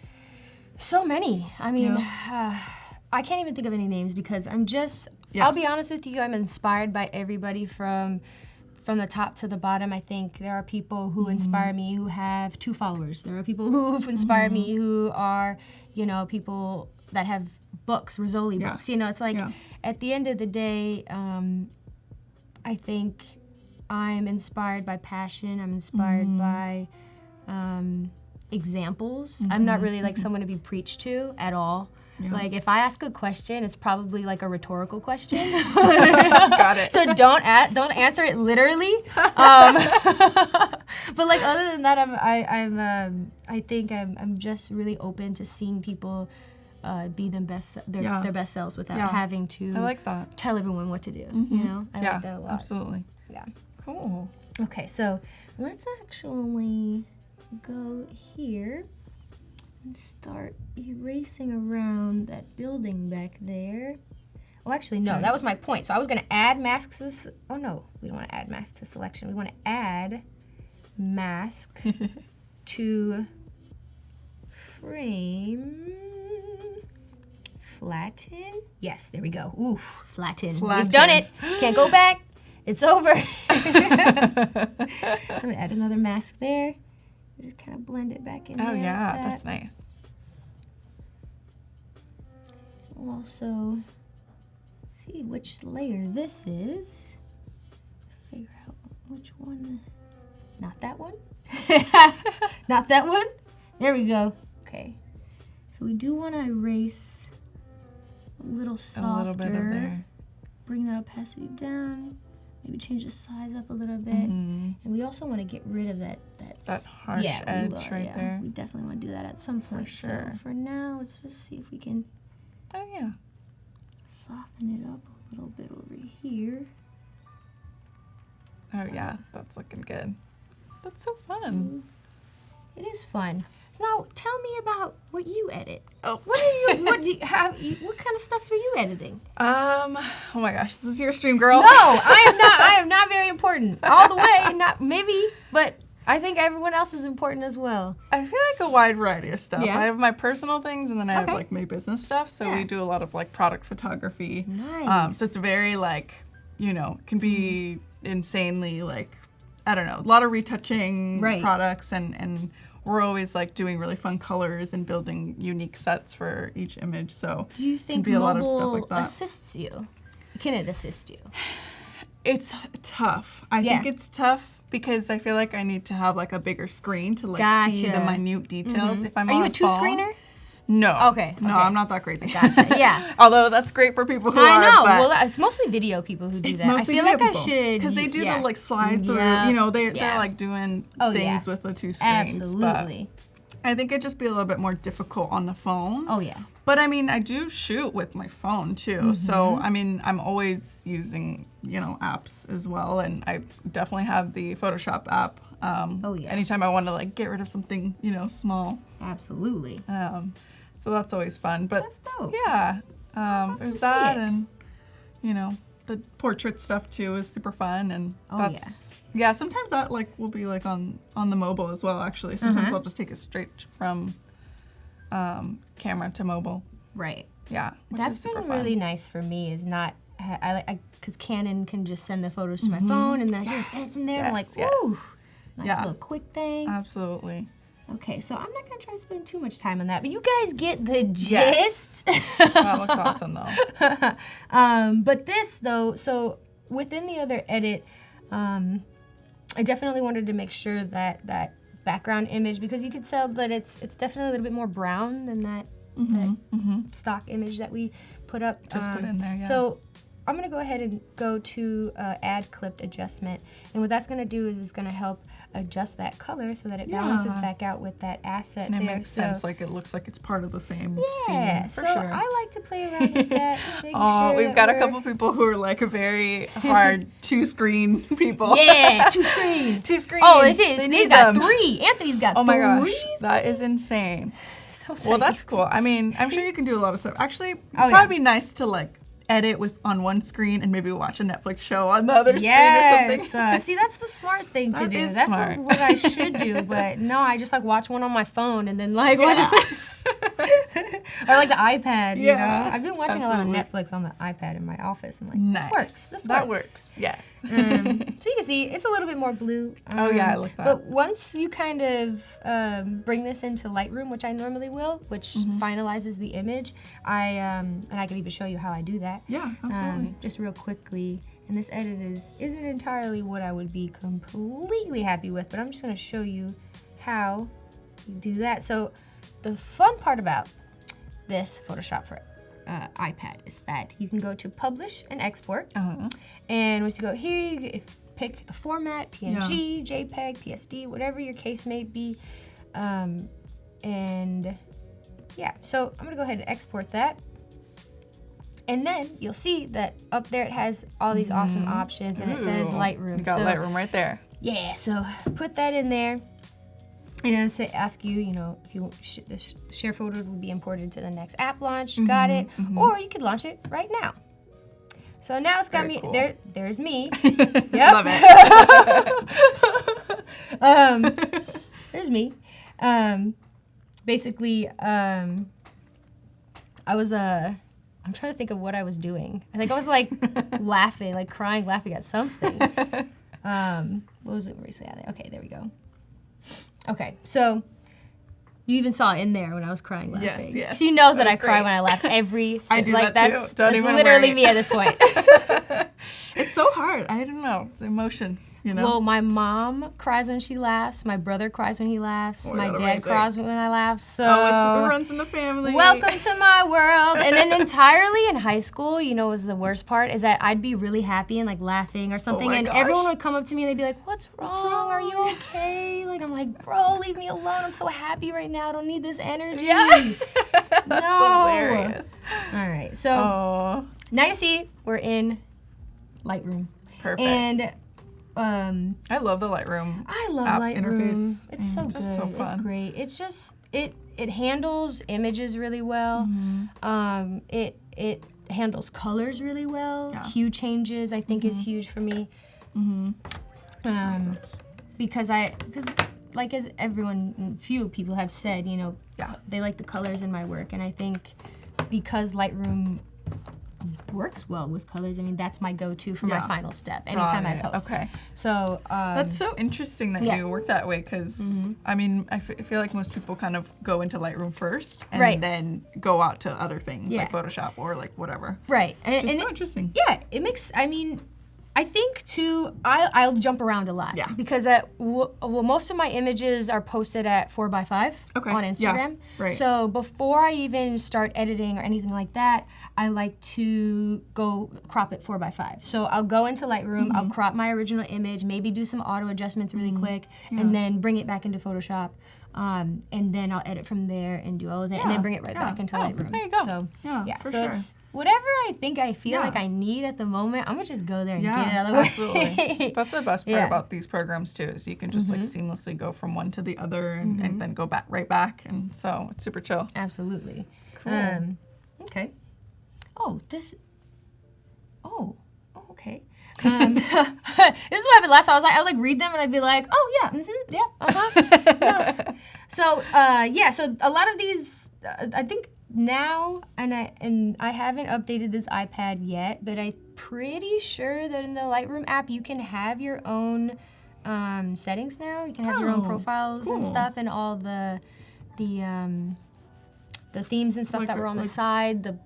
So many. I mean, I can't even think of any names because I'm just, I'll be honest with you, I'm inspired by everybody from the top to the bottom. I think there are people who inspire me who have 2 followers. There are people who inspire me who are, people that have books, Rizzoli books. It's like at the end of the day, I think I'm inspired by passion. I'm inspired by examples. I'm not really like someone to be preached to at all. Yeah. Like if I ask a question, it's probably like a rhetorical question. Got it. So don't answer it literally. But like other than that, I think I'm just really open to seeing people be their best selves without having to I like that. Tell everyone what to do. I like that a lot. Absolutely. Yeah. Cool. Okay, so let's actually go here and start erasing around that building back there. Oh, actually, no, that was my point. So I was going to add masks to this. Oh, no, we don't want to add masks to selection. We want to add mask to frame. Flatten. Yes, there we go. Ooh, flatten. We've done it. Can't go back. It's over. I'm going to add another mask there. Just kind of blend it back in there. Oh, yeah, that's nice. We'll also see which layer this is. Figure out which one. Not that one. Not that one. There we go. Okay. So we do want to erase a little softer. A little bit of there. Bring that opacity down. Maybe change the size up a little bit. And we also want to get rid of that harsh edge right there. We definitely want to do that at some point. For sure. So for now, let's just see if we can soften it up a little bit over here. Oh yeah, that's looking good. That's so fun. It is fun. So now tell me about what you edit. Oh. What do you have? What kind of stuff are you editing? Oh my gosh, this is your stream, girl. No, I am not very important. All the way, not maybe, but I think everyone else is important as well. I feel like a wide variety of stuff. Yeah. I have my personal things and then I have like my business stuff. So we do a lot of like product photography. Nice. So it's very like, can be insanely like, I don't know, a lot of retouching products and we're always like doing really fun colors and building unique sets for each image. So do you think it can be a lot of mobile stuff like that. assists you? Can it assist you? It's tough. I think it's tough because I feel like I need to have like a bigger screen to like see the minute details. If I'm Are on you a a two-screener? No. Okay. No, I'm not that crazy. Gotcha. Yeah. Although that's great for people who I know. But Well, it's mostly video people who do it's that. I mostly feel video like people. I should because they do the like slide through. Yeah. They're like doing things with the 2 screens. Absolutely. But I think it'd just be a little bit more difficult on the phone. Oh yeah. But I mean, I do shoot with my phone too. So I mean, I'm always using apps as well, and I definitely have the Photoshop app. Anytime I want to like get rid of something small. Absolutely. So that's always fun. But that's dope. Yeah. There's that, and the portrait stuff too is super fun, and sometimes that like will be like on the mobile as well. Actually, sometimes I'll just take it straight from camera to mobile. Right. Yeah. That's been really nice for me. Is not because Canon can just send the photos to my phone, and then I just edit from there. I'm like, ooh, nice little quick thing. Absolutely. Okay, so I'm not gonna try to spend too much time on that, but you guys get the gist. Yes. That looks awesome though. But this though, so within the other edit, I definitely wanted to make sure that background image, because you could tell that it's definitely a little bit more brown than that stock image that we put up. Just put in there, yeah. So I'm gonna go ahead and go to add clipped adjustment. And what that's gonna do is it's gonna help adjust that color so that it balances back out with that asset And it there. makes sense, like it looks like it's part of the same Yeah, scene, for so sure. I like to play around with that. Just making Oh, sure we've that got a we're- couple people who are like a very hard two-scrreen people. Yeah, 2 screens. 2 screens. Oh, this They is. He's need got them. 3. Anthony's got 3. Oh my gosh, that is insane. So Well, that's cool. I mean, I'm sure you can do a lot of stuff. Actually, it'd Oh, probably be nice to like edit on one screen and maybe watch a Netflix show on the other screen or Yes. something. See, that's the smart thing to That do. is That's smart. what I should do. But no, I just like watch one on my phone and then like watch or like the iPad. You know, I've been watching a lot of Netflix on the iPad in my office. I'm like, Nice. this works. This That works. works. Yes. So you can see it's a little bit more blue. Oh, yeah, I like that. But once you kind of bring this into Lightroom, which I normally will, which finalizes the image, and I can even show you how I do that. Yeah, absolutely. Just real quickly. And this edit isn't entirely what I would be completely happy with, but I'm just gonna show you how you do that. So the fun part about this Photoshop for iPad is that you can go to Publish and Export. And once you go here, you pick the format, PNG, JPEG, PSD, whatever your case may be. And yeah, so I'm gonna go ahead and export that. And then you'll see that up there it has all these awesome options and it says Lightroom. You got Lightroom right there. Yeah, so put that in there. And it'll ask you, if you the share folder will be imported to the next app launch. Got it. Or you could launch it right now. So now it's got Very me cool. there. There's me. Love it. There's me. Basically, I was I'm trying to think of what I was doing. I think I was like laughing, like crying, laughing at something. What was it recently? Okay, there we go. Okay, so you even saw it in there when I was crying, laughing. Yes. She knows that That I was cry great. when I laugh every. I do like that too. that's, Don't that's even literally worry. me at this point. It's so hard. I don't know. It's emotions, Well, my mom cries when she laughs. My brother cries when he laughs. Oh, my that's dad amazing. cries when I laugh. So it runs in the family. welcome to my world. And then entirely in high school, was the worst part is that I'd be really happy and like laughing or something, my and gosh. everyone would come up to me and they'd be like, "What's wrong? Are you okay?" Like I'm like, "Bro, leave me alone. I'm so happy right now. I don't need this energy." Yeah. That's No. hilarious. All right, so Oh, now you see we're in Lightroom. perfect. And I love the Lightroom. I love app Lightroom. interface. It's so Just good. so It's fun. great. It's just it handles images really well. It handles colors really well. Yeah. Hue changes I think is huge for me. Because like as few people have said, they like the colors in my work, and I think because Lightroom works well with colors, I mean that's my go-to for my final step anytime I post. Okay. So That's so interesting that you work that way because, I mean, I feel like most people kind of go into Lightroom first and then go out to other things like Photoshop or like whatever. right, It's and so interesting. yeah, it makes. I mean, I think too. I'll jump around a lot. Yeah. Because most of my images are posted at 4x5 on Instagram. Yeah, right. So before I even start editing or anything like that, I like to go crop it 4x5. So I'll go into Lightroom, I'll crop my original image, maybe do some auto adjustments really quick, and then bring it back into Photoshop. And then I'll edit from there and do all of that, and then bring it right back into Lightroom. There you go. So Yeah, for so sure. it's whatever I think I feel like I need at the moment. I'm gonna just go there and get it out of the absolutely. way. That's the best part about these programs too, is you can just like seamlessly go from one to the other and then go right back, and so it's super chill. Absolutely. Cool. Okay. Oh, this. Oh, okay. This is what happened last time. I would like read them and I'd be like, oh yeah, So so a lot of these, I think now, and I haven't updated this iPad yet, but I'm pretty sure that in the Lightroom app you can have your own settings now. You can have your own profiles and stuff, and all the themes and stuff Like that were on the like- side,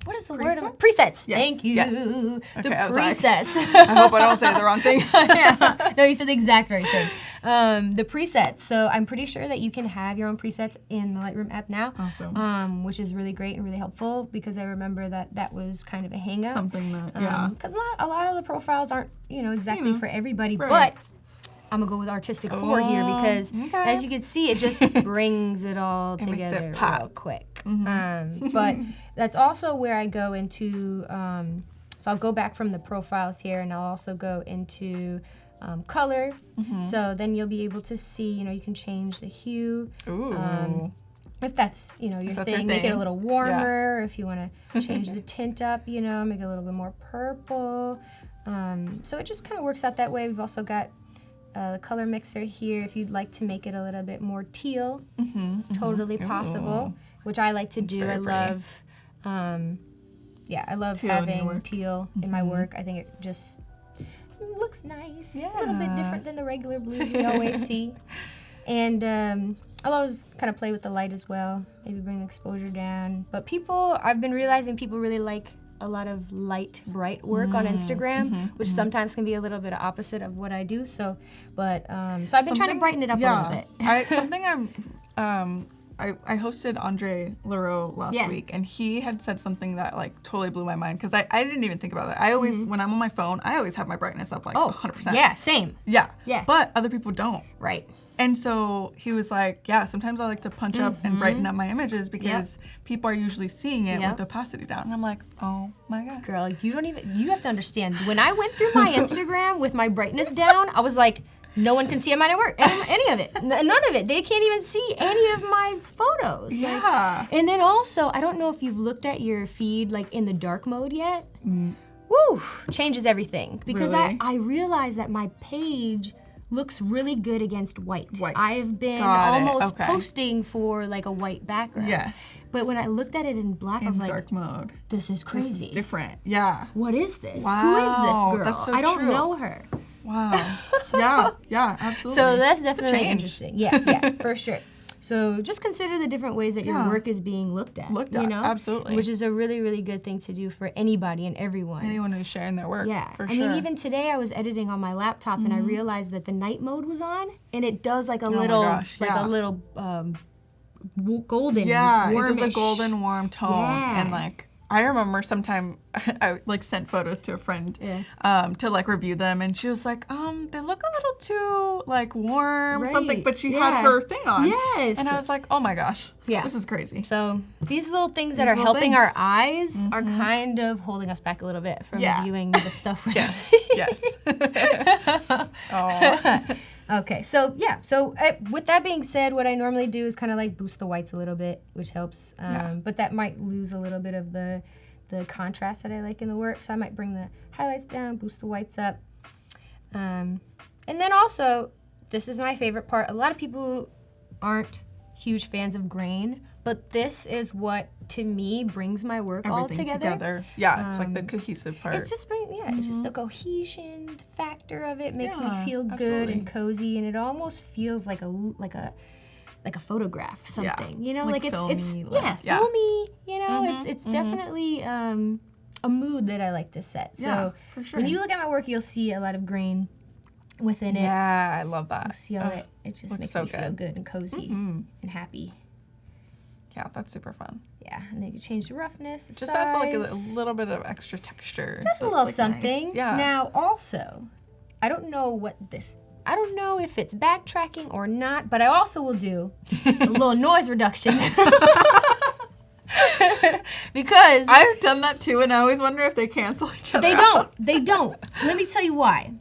what is the word? Presets. Yes, Thank you. yes. The Okay, I was like, presets. I hope I don't say the wrong thing. Yeah. No, you said the exact right thing. The presets. So I'm pretty sure that you can have your own presets in the Lightroom app now. Awesome. Which is really great and really helpful because I remember that was kind of a hang-up. Something that, yeah. Because a lot of the profiles aren't, exactly for everybody. Right. But I'm gonna go with artistic 4 here because, as you can see, it just brings it all It makes together it pop. real quick. But that's also where I go into. So I'll go back from the profiles here, and I'll also go into color. So then you'll be able to see. You can change the hue. Ooh. If that's your thing, make it a little warmer. If you want to change the tint up, make it a little bit more purple. So it just kind of works out that way. We've also got the color mixer here. If you'd like to make it a little bit more teal, totally possible. Which I like to do. I love, I love Teal having teal in my work. I think it just looks nice. Yeah. A little bit different than the regular blues we always see. And I'll always kind of play with the light as well. Maybe bring the exposure down. But I've been realizing people really like a lot of light, bright work on Instagram, which sometimes can be a little bit opposite of what I do. So I've been trying to brighten it up a little bit. I hosted Andre Leroux last week, and he had said something that totally blew my mind because I didn't even think about that. I always, when I'm on my phone, I always have my brightness up 100%. Yeah, same. Yeah. Yeah. But other people don't. Right. And so he was like, sometimes I like to punch up and brighten up my images because people are usually seeing it with opacity down. And I'm like, oh my God. Girl, you have to understand. When I went through my Instagram with my brightness down, I was like, no one can see my work, any of it. None of it. They can't even see any of my photos. Yeah. And then also, I don't know if you've looked at your feed in the dark mode yet. Woo! Changes everything. Because Really? I realized that my page looks really good against white. I've been almost posting for a white background. Yes. But when I looked at it in black, I was like, dark mode. this is crazy. This is different. Yeah. What is this? Wow. Who is this girl? That's so I don't true. know her. Wow. Yeah, absolutely. So that's definitely change. interesting. Yeah, for sure. So just consider the different ways that your work is being looked at. Absolutely. Which is a really, really good thing to do for anybody and everyone. Anyone who's sharing their work. Yeah. For I sure. mean, even today I was editing on my laptop and I realized that the night mode was on and it does a little, a little golden, warmish. It does a golden warm tone. Yeah. And I remember sometime I sent photos to a friend to review them, and she was like, they look a little too warm or something, but she had her thing on. Yes. And I was like, oh my gosh, this is crazy. So these little things that are helping our eyes are kind of holding us back a little bit from viewing the stuff we're Yes. Oh. Okay, so with that being said, what I normally do is kind of boost the whites a little bit, which helps. But that might lose a little bit of the contrast that I like in the work. So I might bring the highlights down, boost the whites up. And then also, this is my favorite part. A lot of people aren't huge fans of grain, but this is what, to me, brings my work all together. Yeah, it's the cohesive part. It's just it's just the cohesion factor of it makes me feel good and cozy, and it almost feels like a photograph, something. It's filmy, filmy. It's definitely a mood that I like to set. So for sure. when you look at my work, you'll see a lot of grain within it. Yeah, I love that. You see all it. It just makes me feel good and cozy and happy. Yeah, that's super fun. Yeah, and then you can change the roughness, the just size. adds a little bit of extra texture. Just a little something. Nice. Yeah. Now, also, I don't know if it's backtracking or not, but I also will do a little noise reduction. Because I've done that too, and I always wonder if they cancel each other out. They don't. Let me tell you why.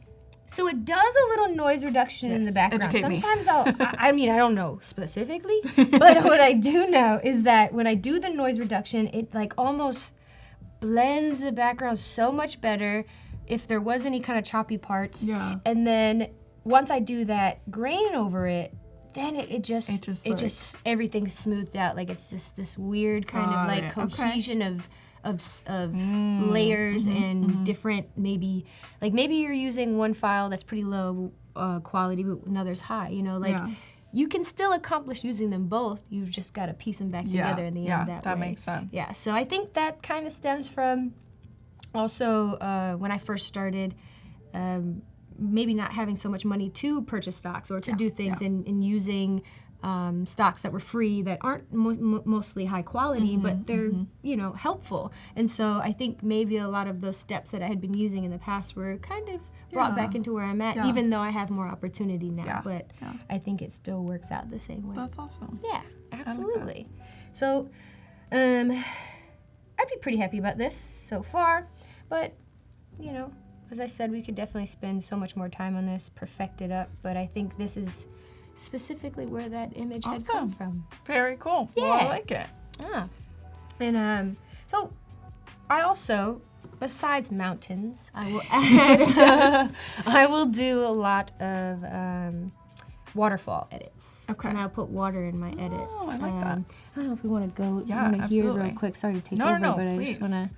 So it does a little noise reduction in the background. Educate Sometimes I don't know specifically, but what I do know is that when I do the noise reduction, it almost blends the background so much better if there was any kind of choppy parts. Yeah. And then once I do that grain over it, then it just everything's smoothed out. It's just this weird kind of cohesion of layers and different, maybe you're using one file that's pretty low quality but another's high, you can still accomplish using them both. You've just got to piece them back together in the end that way. that makes sense. Yeah, so I think that kind of stems from also when I first started, maybe not having so much money to purchase stocks or to do things and using stocks that were free that aren't mostly high quality, but they're, you know, helpful. And so I think maybe a lot of those steps that I had been using in the past were kind of brought back into where I'm at, even though I have more opportunity now. But I think it still works out the same way. That's awesome. Yeah, absolutely. So I'd be pretty happy about this so far. But, you know, as I said, we could definitely spend so much more time on this, perfect it up. But I think this is specifically where that image had come from. Very cool. Yeah. Well, I like it. And so I also, besides mountains, I will add, I will do a lot of waterfall edits. Okay. And I'll put water in my edits. Oh, I like that. I don't know if we want to go Yeah, here absolutely. real quick. Sorry to take No, over, no, but I please. just want to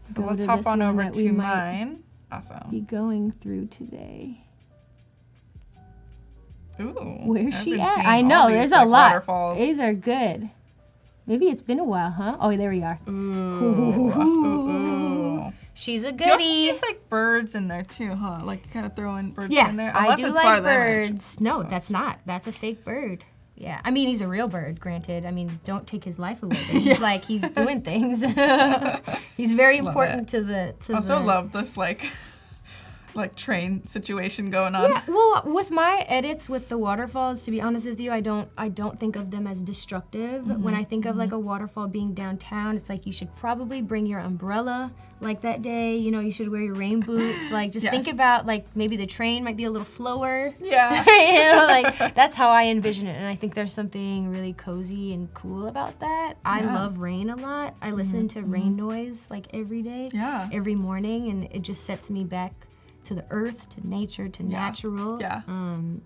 So go let's to hop this on one over that we to might mine. Awesome. be going through today. Ooh. Where's I've she been at? seeing I all know, these, there's like, a lot. Waterfalls. These are good. Maybe it's been a while, huh? Oh, there we are. Ooh. She's a You also goodie. use like birds in there too, huh? Like you kind of throw in birds Yeah, in there. I Unless do it's like part of the image. birds. No, So- that's not. That's a fake bird. Yeah, I mean, he's a real bird, granted. I mean, don't take his life away. But he's like, he's doing things. He's very Love important to the. I also love this like train situation going on. Yeah, well, with my edits with the waterfalls, to be honest with you, I don't think of them as destructive. When I think of like a waterfall being downtown, it's like you should probably bring your umbrella like that day. You know, you should wear your rain boots. Like just think Yes. about like maybe the train might be a little slower. Yeah. You know, like that's how I envision it, and I think there's something really cozy and cool about that. I Yeah. love rain a lot. I listen to rain noise like every day, Yeah. every morning, and it just sets me back to the earth, to nature, to natural. Yeah. And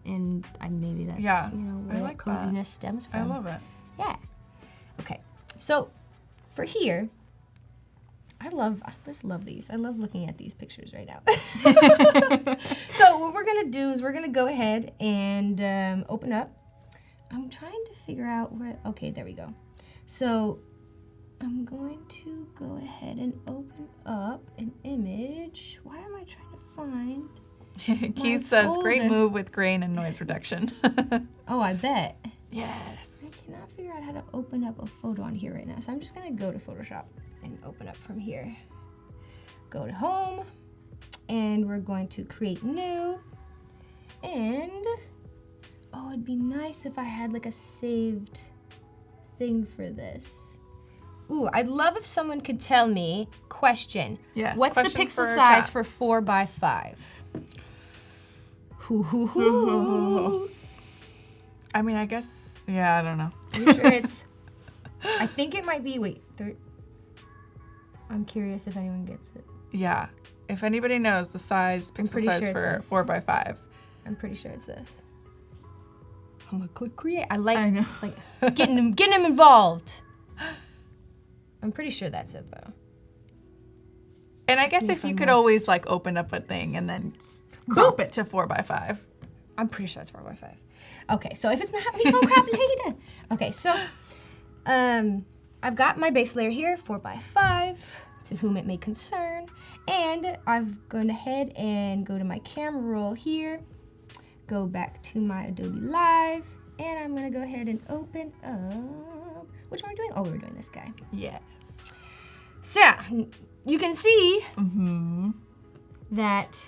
maybe that's Yeah. you know I where like that coziness stems from. I love it. Yeah. Okay. So for here, I just love these. I love looking at these pictures right now. So what we're gonna do is we're gonna go ahead and open up. I'm trying to figure out where. Okay, there we go. So I'm going to go ahead and open up an image. Why am I trying to find? Keith says, "Great folder. move with grain and noise reduction." Oh, I bet. Yes. I cannot figure out how to open up a photo on here right now. So I'm just gonna go to Photoshop and open up from here. Go to home, and we're going to create new. And, oh, it'd be nice if I had like a saved thing for this. Ooh, I'd love if someone could tell me, question. Yes, What's question the pixel for size chat. for 4x5? Hoo. I mean, I guess. Yeah, I don't know. I'm sure it's. I think it might be. Wait, I'm curious if anyone gets it. Yeah. If anybody knows the size, pixel pretty size sure it's for this. 4x5. I'm pretty sure it's this. I'm gonna click create. I like I know. like getting them involved. I'm pretty sure that's it though. And I guess if you could always like open up a thing and then crop it to 4x5. I'm pretty sure it's 4x5. Okay, so if it's not, we gonna crop later. Okay, so I've got my base layer here, 4x5, to whom it may concern, and I've gone ahead and go to my camera roll here, go back to my Adobe Live, and I'm gonna go ahead and open up. Which one are we doing? Oh, we're doing this guy. Yes. So you can see that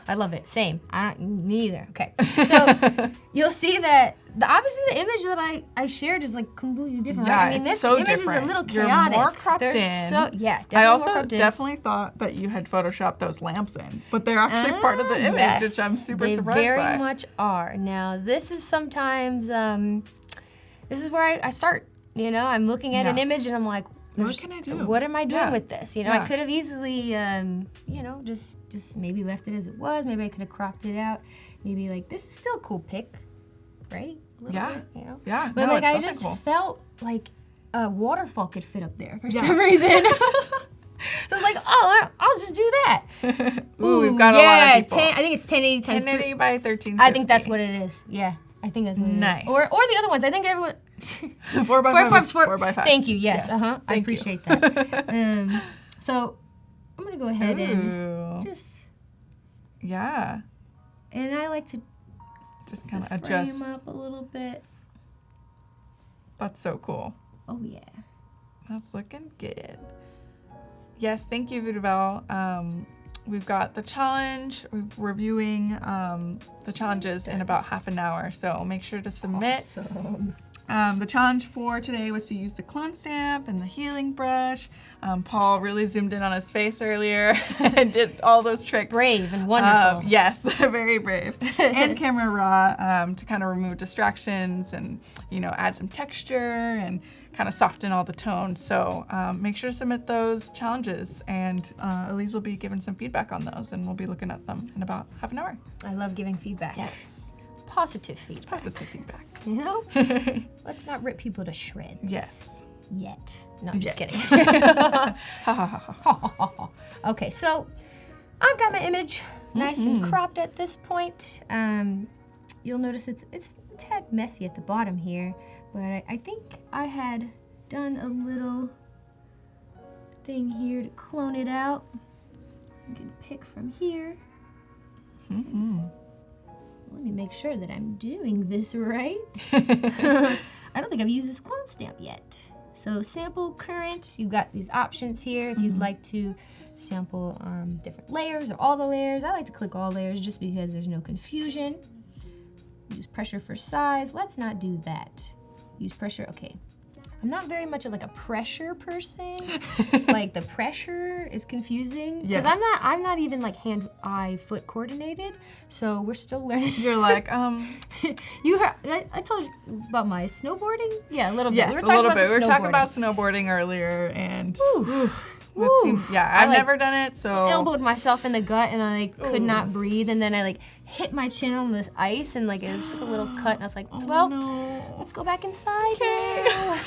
I love it. Same. Me either. Okay. So you'll see that obviously the image that I shared is like completely different. Yeah, right? I mean, it's this so image different. is a little You're chaotic. more cropped They're in. So, yeah, definitely I more also cropped in. definitely thought that you had photoshopped those lamps in, but they're actually part of the image, Yes, which I'm super they surprised very by. much are. Now, this is sometimes, this is where I start. You know, I'm looking at an Yeah. image and I'm like, What can I do? What am I doing Yeah. with this? You know, I Yeah. could have easily, you know, just maybe left it as it was. Maybe I could have cropped it out. Maybe like, this is still a cool pic, right? A little Yeah. bit, you know? Yeah, But no, like, it's I something just cool. felt like a waterfall could fit up there for some reason. So I was like, oh, I'll just do that. Ooh, we've got a lot of people. I think it's 1080 times 1080 by 1350. I think that's what it is. Yeah. I think that's what Nice. it is. Or the other ones. I think everyone. 4x5. 4x4. Thank you. Yes. I Thank appreciate you. that. So I'm gonna go ahead and just. Yeah. And I like to Just kind of frame adjust. up a little bit. That's so cool. Oh yeah. That's looking good. Yes, thank you, Vidubel. We've got the challenge. We're reviewing the challenges in about half an hour, so make sure to submit. Awesome. The challenge for today was to use the clone stamp and the healing brush. Paul really zoomed in on his face earlier and did all those tricks. Brave and wonderful. Yes, very brave. And camera raw to kind of remove distractions and, add some texture and kind of soften all the tones. So make sure to submit those challenges, and Elise will be giving some feedback on those, and we'll be looking at them in about half an hour. I love giving feedback. Yes. Positive feedback. Positive feedback. You know? Let's not rip people to shreds. Yes. Yet. No, I'm just Yet. kidding. Ha ha ha ha. Okay, so I've got my image nice and cropped at this point. You'll notice it's a tad messy at the bottom here, but I think I had done a little thing here to clone it out. You can pick from here. Let me make sure that I'm doing this right. I don't think I've used this clone stamp yet. So sample current, you've got these options here if you'd like to sample different layers or all the layers. I like to click all layers just because there's no confusion. Use pressure for size. Let's not do that. Use pressure, okay. I'm not very much of like a pressure person. Like the pressure is confusing. Because Yes. I'm not even like hand, eye, foot coordinated. So we're still learning. You're like, I told you about my snowboarding? Yeah, a little bit. yes, We were a talking little about bit. the We were talking snowboarding. about snowboarding earlier, and Whew. that seemed, I've like, never done it, so. elbowed myself in the gut and I could not breathe, and then I hit my chin on the ice and it was like a little cut, and I was like, well, no. let's go back inside Okay. now.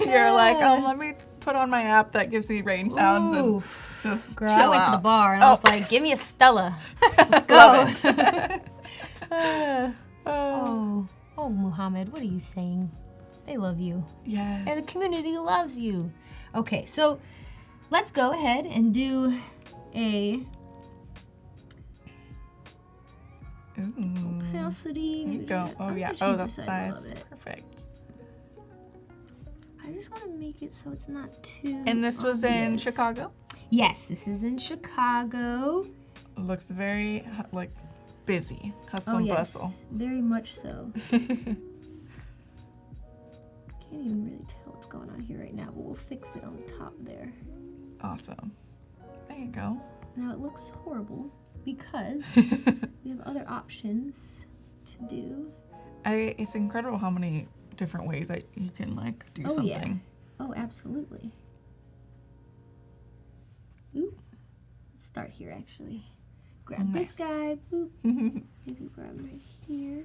You're like, let me put on my app that gives me rain sounds and Oof. just Girl, chill I went out. to the bar and I was like, give me a Stella. Let's go. Love it. Oh, Muhammad, what are you saying? They love you. Yes. And the community loves you. Okay, so let's go ahead and do a opacity. There you go. Oh, yeah. Oh, that's size. Perfect. I just want to make it so it's not too And this was in obvious. Chicago? Yes, this is in Chicago. Looks very, busy. Hustle Oh, and yes, bustle. very much so. Can't even really tell what's going on here right now, but we'll fix it on the top there. Awesome. There you go. Now it looks horrible because we have other options to do. It's incredible how many different ways that you can do something. Yeah. Oh, absolutely. Ooh. Let's start here actually. Grab this guy. Boop. Maybe grab him right here.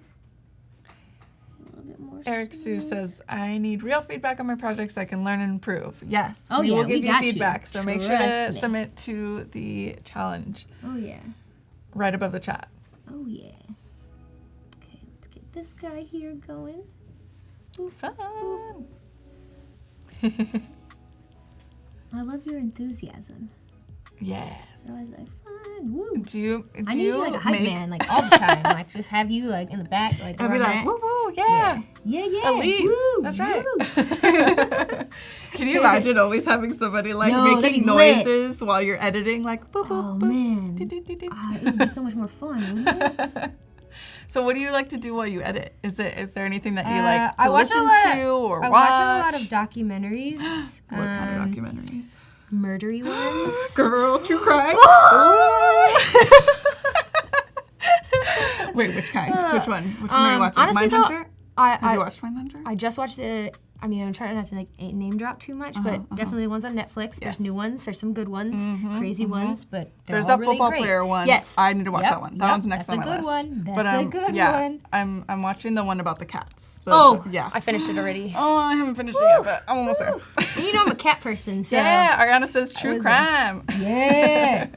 A little bit more. Eric Sue smooth. says, I need real feedback on my project so I can learn and improve. Yes, Oh, we yeah, will give we you got you. feedback. So make sure to Trust me. submit to the challenge Oh yeah. right above the chat. Oh yeah. Okay, let's get this guy here going. Boop, Fun. boop. I love your enthusiasm. Yes. I was like, fun. Woo. Do you I need you like a hype make- man, all the time. Just have you in the back, I'd be around like, that. woo woo, yeah. Yeah. Elise, Woo, that's right. woo. Can you imagine always having somebody No, that'd making be lit. noises while you're editing, boop, boop, Oh boop. man. Do-do-do-do. It would be so much more fun, wouldn't it? So what do you like to do while you edit? Is there anything that you I like to watch a listen lot to or I watch? watch a lot of documentaries. What kind of documentaries? Murdery ones. Girl, true crime. Wait, which kind? Which one? Which one are you watching? honestly, though, Mindhunter? Have you watched Mindhunter? I just watched I'm trying not to name drop too much, but definitely the ones on Netflix. Yes. There's new ones. There's some good ones, crazy ones, but they're There's all that really football great. player one. Yes. I need to watch Yep, that one. That yep, one's next that's on my a good list. one. But, That's a good yeah, one. I'm watching the one about the cats. Yeah. I finished it already. Oh, I haven't finished it yet, but I'm almost there. You know I'm a cat person, so Yeah, Ariana says true was crime. yeah.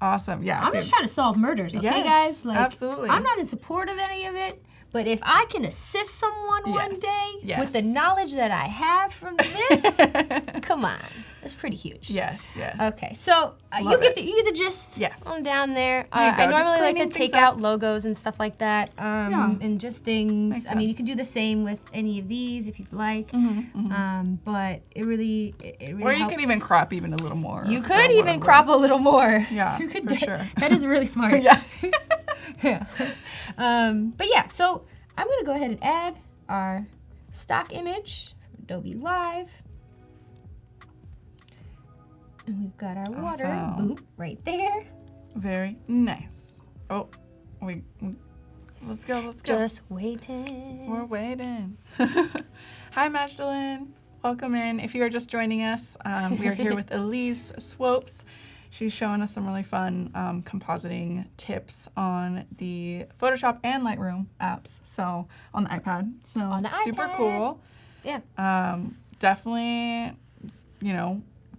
Awesome. Yeah. I'm just trying to solve murders, okay, Yes, guys? Like, absolutely. I'm not in support of any of it, but if I can assist someone one day with the knowledge that I have from this, come on. That's pretty huge. Yes, yes. Okay, so you get the gist on down there. I normally like to take out logos and stuff like that, and just things. Makes I mean, you sense. can do the same with any of these if you'd like, but it really Or you helps. can even crop even a little more. You could even crop a little more. Yeah, you could for sure. That is really smart. Yeah. Yeah. But yeah, so I'm gonna go ahead and add our stock image from Adobe Live. And we've got our water, boop, right there. Very nice. Oh, let's go. Just waiting. We're waiting. Hi, Magdalene. Welcome in. If you are just joining us, we are here with Elise Swopes. She's showing us some really fun compositing tips on the Photoshop and Lightroom apps. So on the iPad. So on the super iPad. cool. Yeah. Definitely,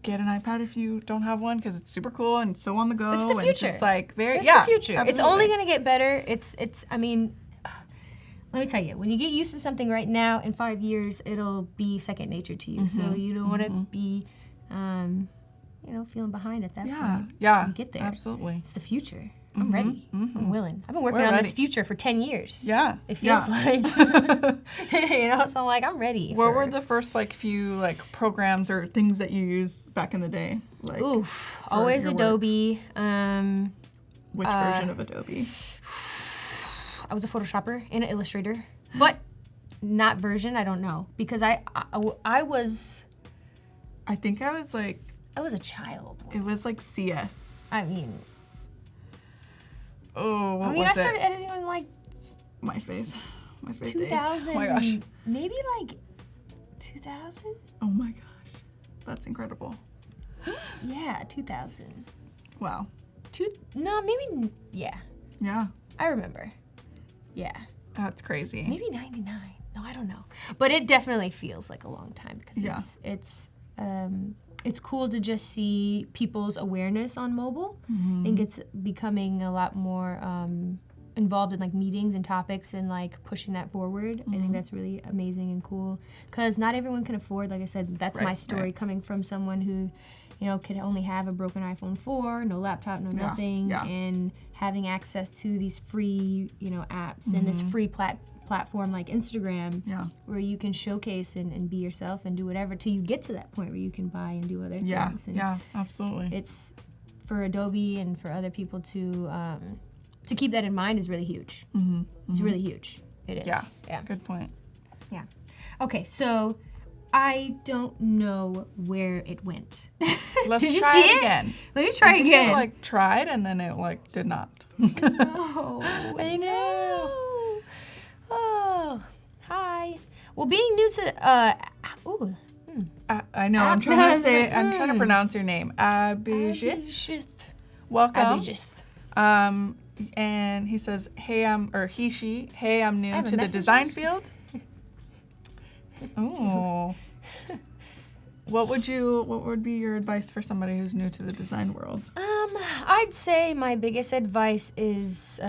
get an iPad if you don't have one because it's super cool and so on the go. It's the future. And just like It's the future. Absolutely. It's only gonna get better. I mean, let me tell you, when you get used to something right now, in 5 years, it'll be second nature to you. So you don't want to be, feeling behind at that point. Yeah. You get there. Absolutely. It's the future. I'm ready. I'm willing. I've been working We're on ready. this future for 10 years. Yeah. It feels like, so I'm like, I'm ready. What were the first few programs or things that you used back in the day? Oof, always your work? Adobe. Which version of Adobe? I was a Photoshopper and an Illustrator, but not version. I don't know because I was. I think I was I was a child. it was CS. I mean. Oh, what I was started it? editing on MySpace. MySpace 2000. days. Oh my gosh. Maybe 2000. Oh my gosh. That's incredible. Yeah, 2000. Wow. Maybe. Yeah, Yeah. I remember. Yeah. That's crazy. Maybe 99. No, I don't know. But it definitely feels like a long time because it's cool to just see people's awareness on mobile. I think it's becoming a lot more involved in meetings and topics and pushing that forward. I think that's really amazing and cool because not everyone can afford, like I said, that's my story coming from someone who could only have a broken iPhone 4, no laptop, no nothing, and having access to these free, apps and this free platform like Instagram, where you can showcase and be yourself and do whatever till you get to that point where you can buy and do other things. And yeah, absolutely. it's for Adobe and for other people to keep that in mind is really huge. It's really huge. It is. Yeah. Good point. Yeah. Okay, so I don't know where it went. Let's Did you try see it again. Let me try again. It tried and then it did not. Oh, I know. Oh, hi. Well, being new to I know. I'm trying to say. I'm trying to pronounce your name. Abhijit. Welcome. Abhijit. And he says, "Hey, I'm new to the design field." Oh. What would be your advice for somebody who's new to the design world? I'd say my biggest advice is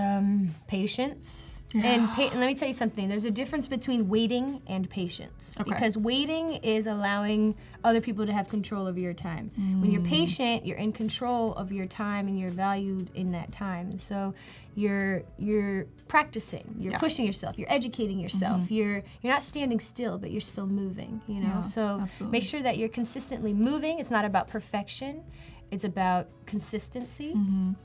patience. And let me tell you something. There's a difference between waiting and patience. Okay. Because waiting is allowing other people to have control over your time. When you're patient, you're in control of your time and you're valued in that time. So you're practicing, you're pushing yourself, you're educating yourself. You're not standing still, but you're still moving, Yeah, So absolutely. make sure that you're consistently moving. It's not about perfection. It's about consistency,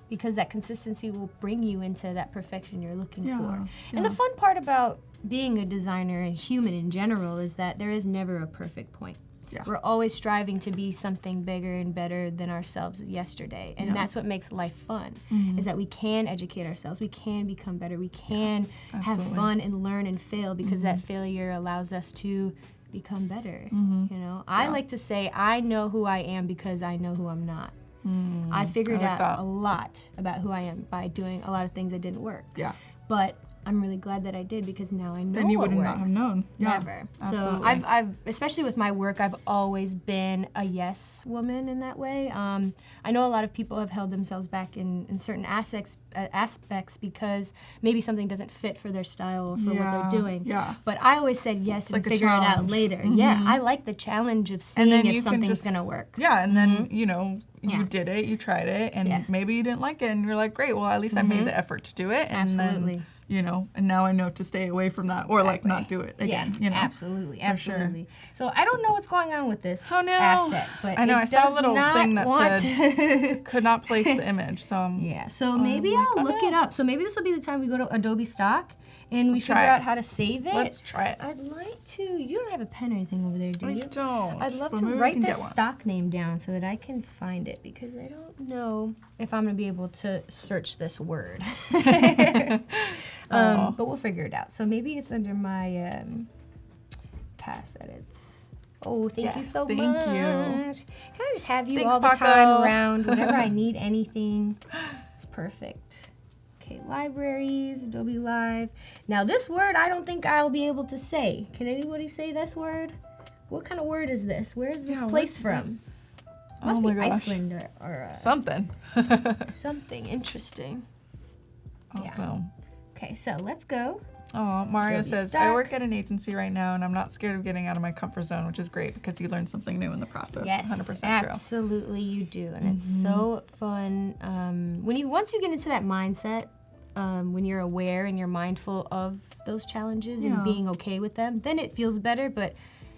because that consistency will bring you into that perfection you're looking for. And the fun part about being a designer and human in general is that there is never a perfect point. Yeah. We're always striving to be something bigger and better than ourselves yesterday. And that's what makes life fun, is that we can educate ourselves, we can become better, we can have fun and learn and fail, because that failure allows us to become better. I like to say I know who I am because I know who I'm not. I figured out a lot about who I am by doing a lot of things that didn't work. Yeah. But I'm really glad that I did, because now I know Then you what would works. not have known. Yeah, Never. absolutely. So I've especially with my work, I've always been a yes woman in that way. I know a lot of people have held themselves back in certain aspects because maybe something doesn't fit for their style or for what they're doing. Yeah. But I always said yes and like a figure it out challenge. later. Yeah, I like the challenge of seeing if something's gonna work. Yeah, and then you did it, you tried it, and maybe you didn't like it, and you're like, great, well, at least I made the effort to do it, and Absolutely. then and now I know to stay away from that or like not do it again. Absolutely, For sure. absolutely. So I don't know what's going on with this Oh no! asset, but I know, it I saw a does little not thing that want said could not place the image. So yeah. So maybe like, I'll oh, look no. it up. So maybe this will be the time we go to Adobe Stock and we figure try it. out how to save it. Let's try it. I'd like to. You don't have a pen or anything over there, do you? I don't. I'd love but to maybe we write can the get one. stock name down so that I can find it, because I don't know if I'm gonna be able to search this word. But we'll figure it out. So maybe it's under my past edits. Oh, thank you so thank much. you. Can I just have you Thanks, all the Paco. time around whenever I need anything? It's perfect. Okay, libraries, Adobe Live. Now this word I don't think I'll be able to say. Can anybody say this word? What kind of word is this? Where is this place from? Must Oh be my gosh. Iceland or Something. something interesting. Awesome. Okay, so let's go. Oh, Mario Adobe says, Stock. I work at an agency right now, and I'm not scared of getting out of my comfort zone, which is great because you learn something new in the process. Yes, 100% true. absolutely you do, and it's so fun. Once you get into that mindset, when you're aware and you're mindful of those challenges and being okay with them, then it feels better. But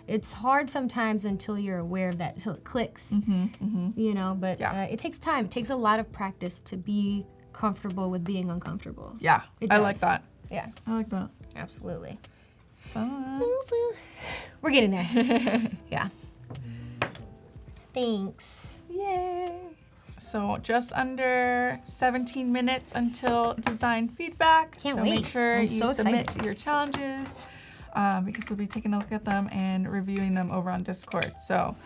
it's hard sometimes until you're aware of that, until it clicks. But it takes time. It takes a lot of practice to be comfortable with being uncomfortable. Yeah, It I does. like that. Yeah, I like that. absolutely. Fun. We're getting there. Yeah. Thanks. Yay. So just under 17 minutes until design feedback. Can't so wait. make sure I'm you so submit excited. your challenges because we'll be taking a look at them and reviewing them over on Discord. So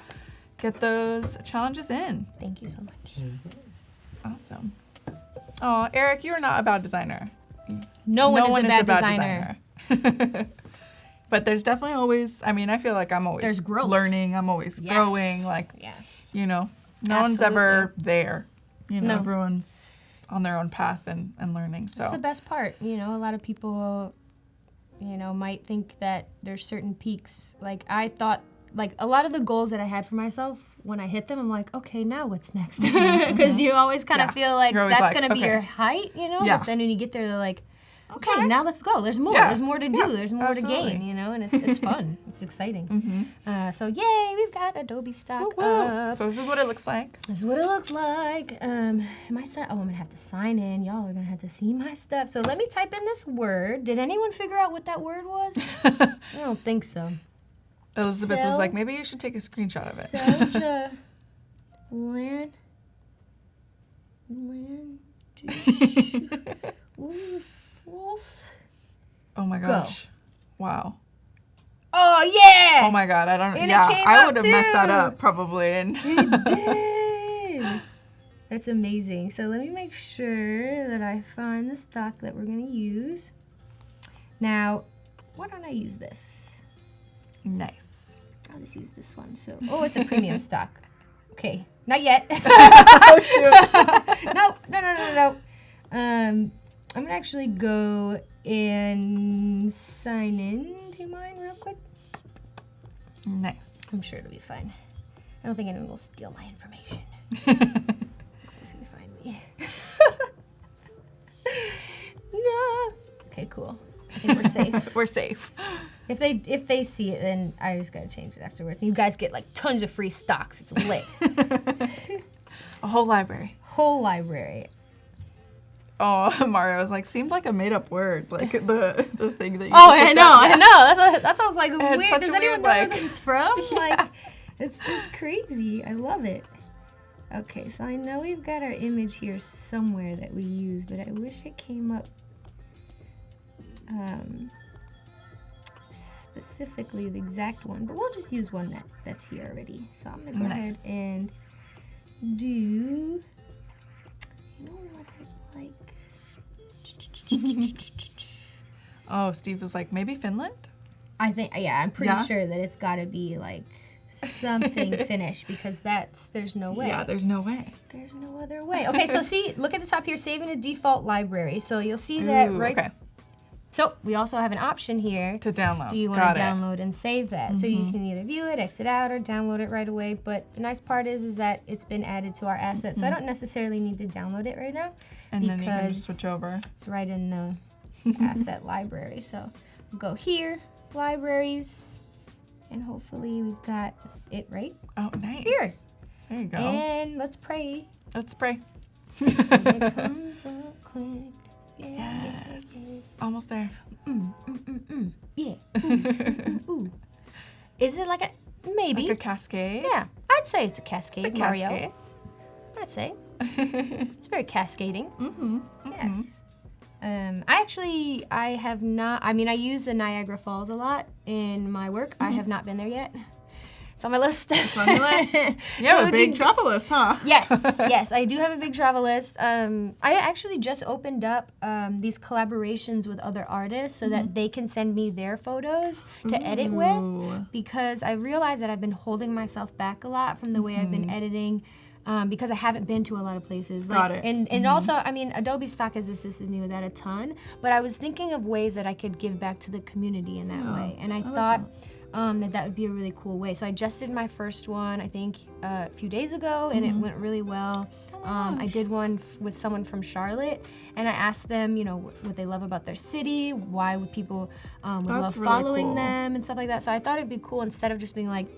get those challenges in. Thank you so much. Awesome. Oh, Eric, you are not a bad designer. No one is a bad designer. designer. But there's definitely always, I feel like I'm always There's growth. learning. I'm always growing. Like, yes. no one's ever there. No. Everyone's on their own path and learning. So That's the best part. A lot of people, might think that there's certain peaks. Like I thought, like a lot of the goals that I had for myself, when I hit them, I'm like, okay, now what's next? Because you always kind of feel like You're always that's like, going to be okay. your height, Yeah. But then when you get there, they're like, okay, now let's go. There's more. Yeah. There's more to do. Yeah. There's more Absolutely. to gain, and it's fun. It's exciting. So yay, we've got Adobe Stock up. So this is what it looks like. This is what it looks like. I'm gonna have to sign in. Y'all are gonna have to see my stuff. So let me type in this word. Did anyone figure out what that word was? I don't think so. Elizabeth was like, maybe you should take a screenshot of it. Selja false. Oh my gosh. Wow. Oh yeah! Oh my god, I don't And it yeah, came I out would have messed that too. up probably and It did. That's amazing. So let me make sure that I find the stock that we're gonna use. Now, why don't I use this? nice. I'll just use this one. So, it's a premium stock. Okay, not yet. Oh shoot. No. I'm gonna actually go and sign in to mine real quick. Nice. I'm sure it'll be fine. I don't think anyone will steal my information. Please find me. No. Okay, cool. I think we're safe. We're safe. If they see it, then I just gotta change it afterwards. And you guys get like tons of free stocks. It's lit. A whole library. Whole library. Oh, Mario was like, seemed like a made up word. Like the thing that you Oh, just I looked know. up. I know. That's what I was like. had Weird. such Does a anyone weird, know where like- this is from? Yeah. Like, it's just crazy. I love it. Okay, so I know we've got our image here somewhere that we use, but I wish it came up specifically the exact one. But we'll just use one that's here already. So I'm gonna go ahead Nice. and do. You know what I like? Oh, Steve was like, maybe Finland? I think, yeah, I'm pretty Yeah? sure that it's got to be like something Finnish because there's no way. Yeah, there's no way. There's no other way. Okay, so see, look at the top here, saving a default library. So you'll see that Ooh, right. okay. So we also have an option here. To download. Do you want Got to it. download and save that? So you can either view it, exit out, or download it right away. But the nice part is that it's been added to our asset. So I don't necessarily need to download it right now. And then you can because just switch over. it's right in the asset library. So we'll go here, libraries, and hopefully we've got it right Oh, nice. here. There you go. And let's pray. Let's pray. It comes up quick. Yes. Almost there. Yeah. Ooh. Is it like a maybe? Like a cascade. Yeah, I'd say it's a cascade, It's a Mario. cascade. I'd say it's very cascading. Mm-hmm. Yes. I have not. I mean, I use the Niagara Falls a lot in my work. I have not been there yet. It's on my list. It's on your list. You So have a it big did- travel list, huh? Yes, I do have a big travel list. I actually just opened up these collaborations with other artists so that they can send me their photos to edit with, because I realized that I've been holding myself back a lot from the way I've been editing. Because I haven't been to a lot of places. Got it. And also, I mean, Adobe Stock has assisted me with that a ton, but I was thinking of ways that I could give back to the community in that way. And I thought that would be a really cool way. So I just did my first one, I think, a few days ago, and it went really well. I did one with someone from Charlotte, and I asked them, you know, what they love about their city, why would people would That's love really following cool. them and stuff like that. So I thought it'd be cool instead of just being like,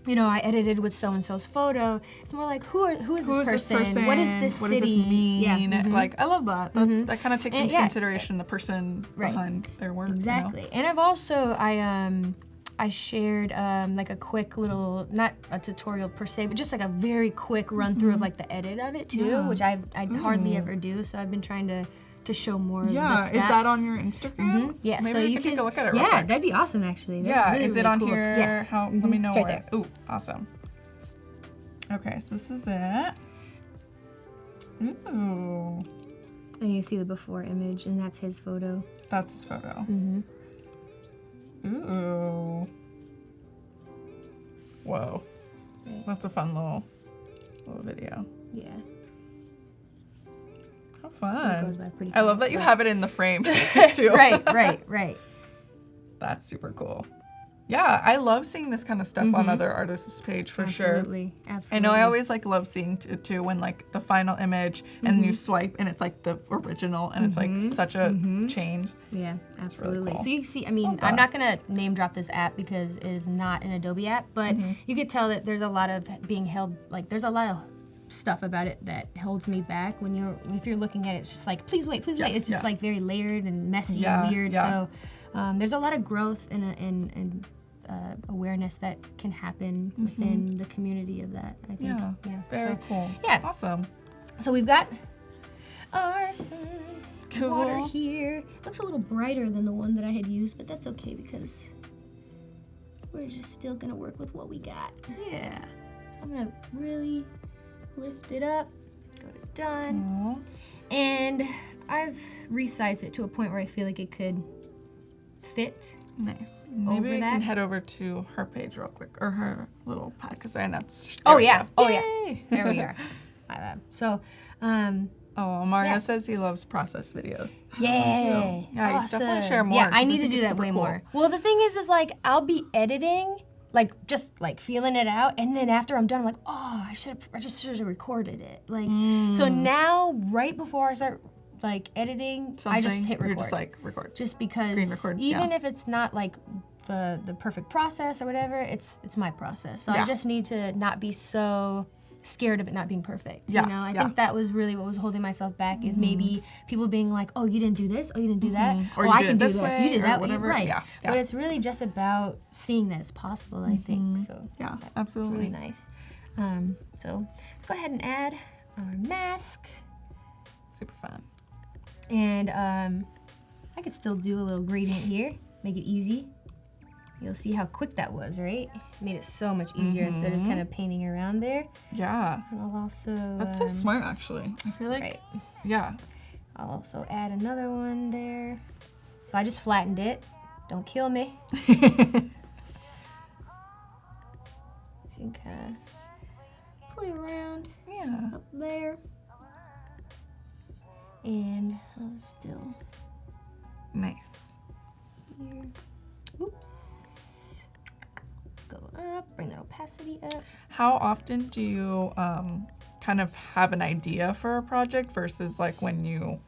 you know, I edited with so-and-so's photo. It's more like, who is this person? What is this What city? does this mean? Yeah. Like, I love that. That kind of takes And into yeah. consideration the person Right. behind their work. you know? Exactly. And I've also, I shared like a quick little, not a tutorial per se, but just like a very quick run through of like the edit of it too, Yeah. which I hardly ever do. So I've been trying to show more of the Yeah, steps. is that on your Instagram? Yeah, Maybe so we you can take a look at it real Yeah, quick. that'd be awesome actually. That'd Yeah, be really, is it really on cool. here? Yeah. How? Let me know It's right where. there. Ooh, awesome. Okay, so this is it. Ooh, And you see the before image, and that's his photo. that's his photo. Mm-hmm. Ooh. Whoa. Right. That's a fun little video. Yeah. How It goes fun. by pretty I love fast, that you but- have it in the frame too. right. That's super cool. Yeah, I love seeing this kind of stuff on other artists' page for sure. Absolutely. I know I always like love seeing it too when like the final image and you swipe and it's like the original and it's like such a change. Yeah, absolutely. cool. So you see, I mean, Love I'm that. not gonna name drop this app because it is not an Adobe app, but you could tell that there's a lot of being held, like there's a lot of stuff about it that holds me back if you're looking at it. It's just like, please wait. It's just like very layered and messy and weird. Yeah. So there's a lot of growth and awareness that can happen within the community of that, I think. Yeah, very So, cool. yeah. Awesome. So we've got our sun Cool. water here. Looks a little brighter than the one that I had used, but that's okay because we're just still gonna work with what we got. Yeah. So I'm gonna really lift it up, go to done, Aw. and I've resized it to a point where I feel like it could fit. Nice. Maybe we that. can head over to her page real quick, or her little pad, because I know it's. Oh there we yeah, go. oh yeah. Yay. There we are. My bad. So, Oh, Mario Yeah. says he loves process videos. yeah, Yeah, you awesome. definitely share more, Yeah, I 'cause need to think do it's that super way cool. more. Well, the thing is like I'll be editing, like just like feeling it out, and then after I'm done, I'm like, oh, I just should have recorded it. Like, so now right before I start like editing, I just Something, hit record. You're just like record. Just because Screen record, even yeah. if it's not like the perfect process or whatever, it's my process. So I Yeah. just need to not be so scared of it not being perfect. Yeah, You know, I yeah. think that was really what was holding myself back is maybe people being like, oh, you didn't do this, oh, you didn't do that, Or oh, you I did can it do this this, way, you did or that way, whatever. right? Yeah, But yeah. it's really just about seeing that it's possible. I think so. Yeah, It's absolutely. really nice. So let's go ahead and add our mask. Super fun. And I could still do a little gradient here, make it easy. You'll see how quick that was, right? Made it so much easier instead of kind of painting around there. Yeah. And I'll also That's so smart, actually. I feel like, right. yeah. I'll also add another one there. So I just flattened it. Don't kill me. So you can kind of play around up there. And I'll still Nice. here. Oops. Let's go up, bring that opacity up. How often do you kind of have an idea for a project versus like when you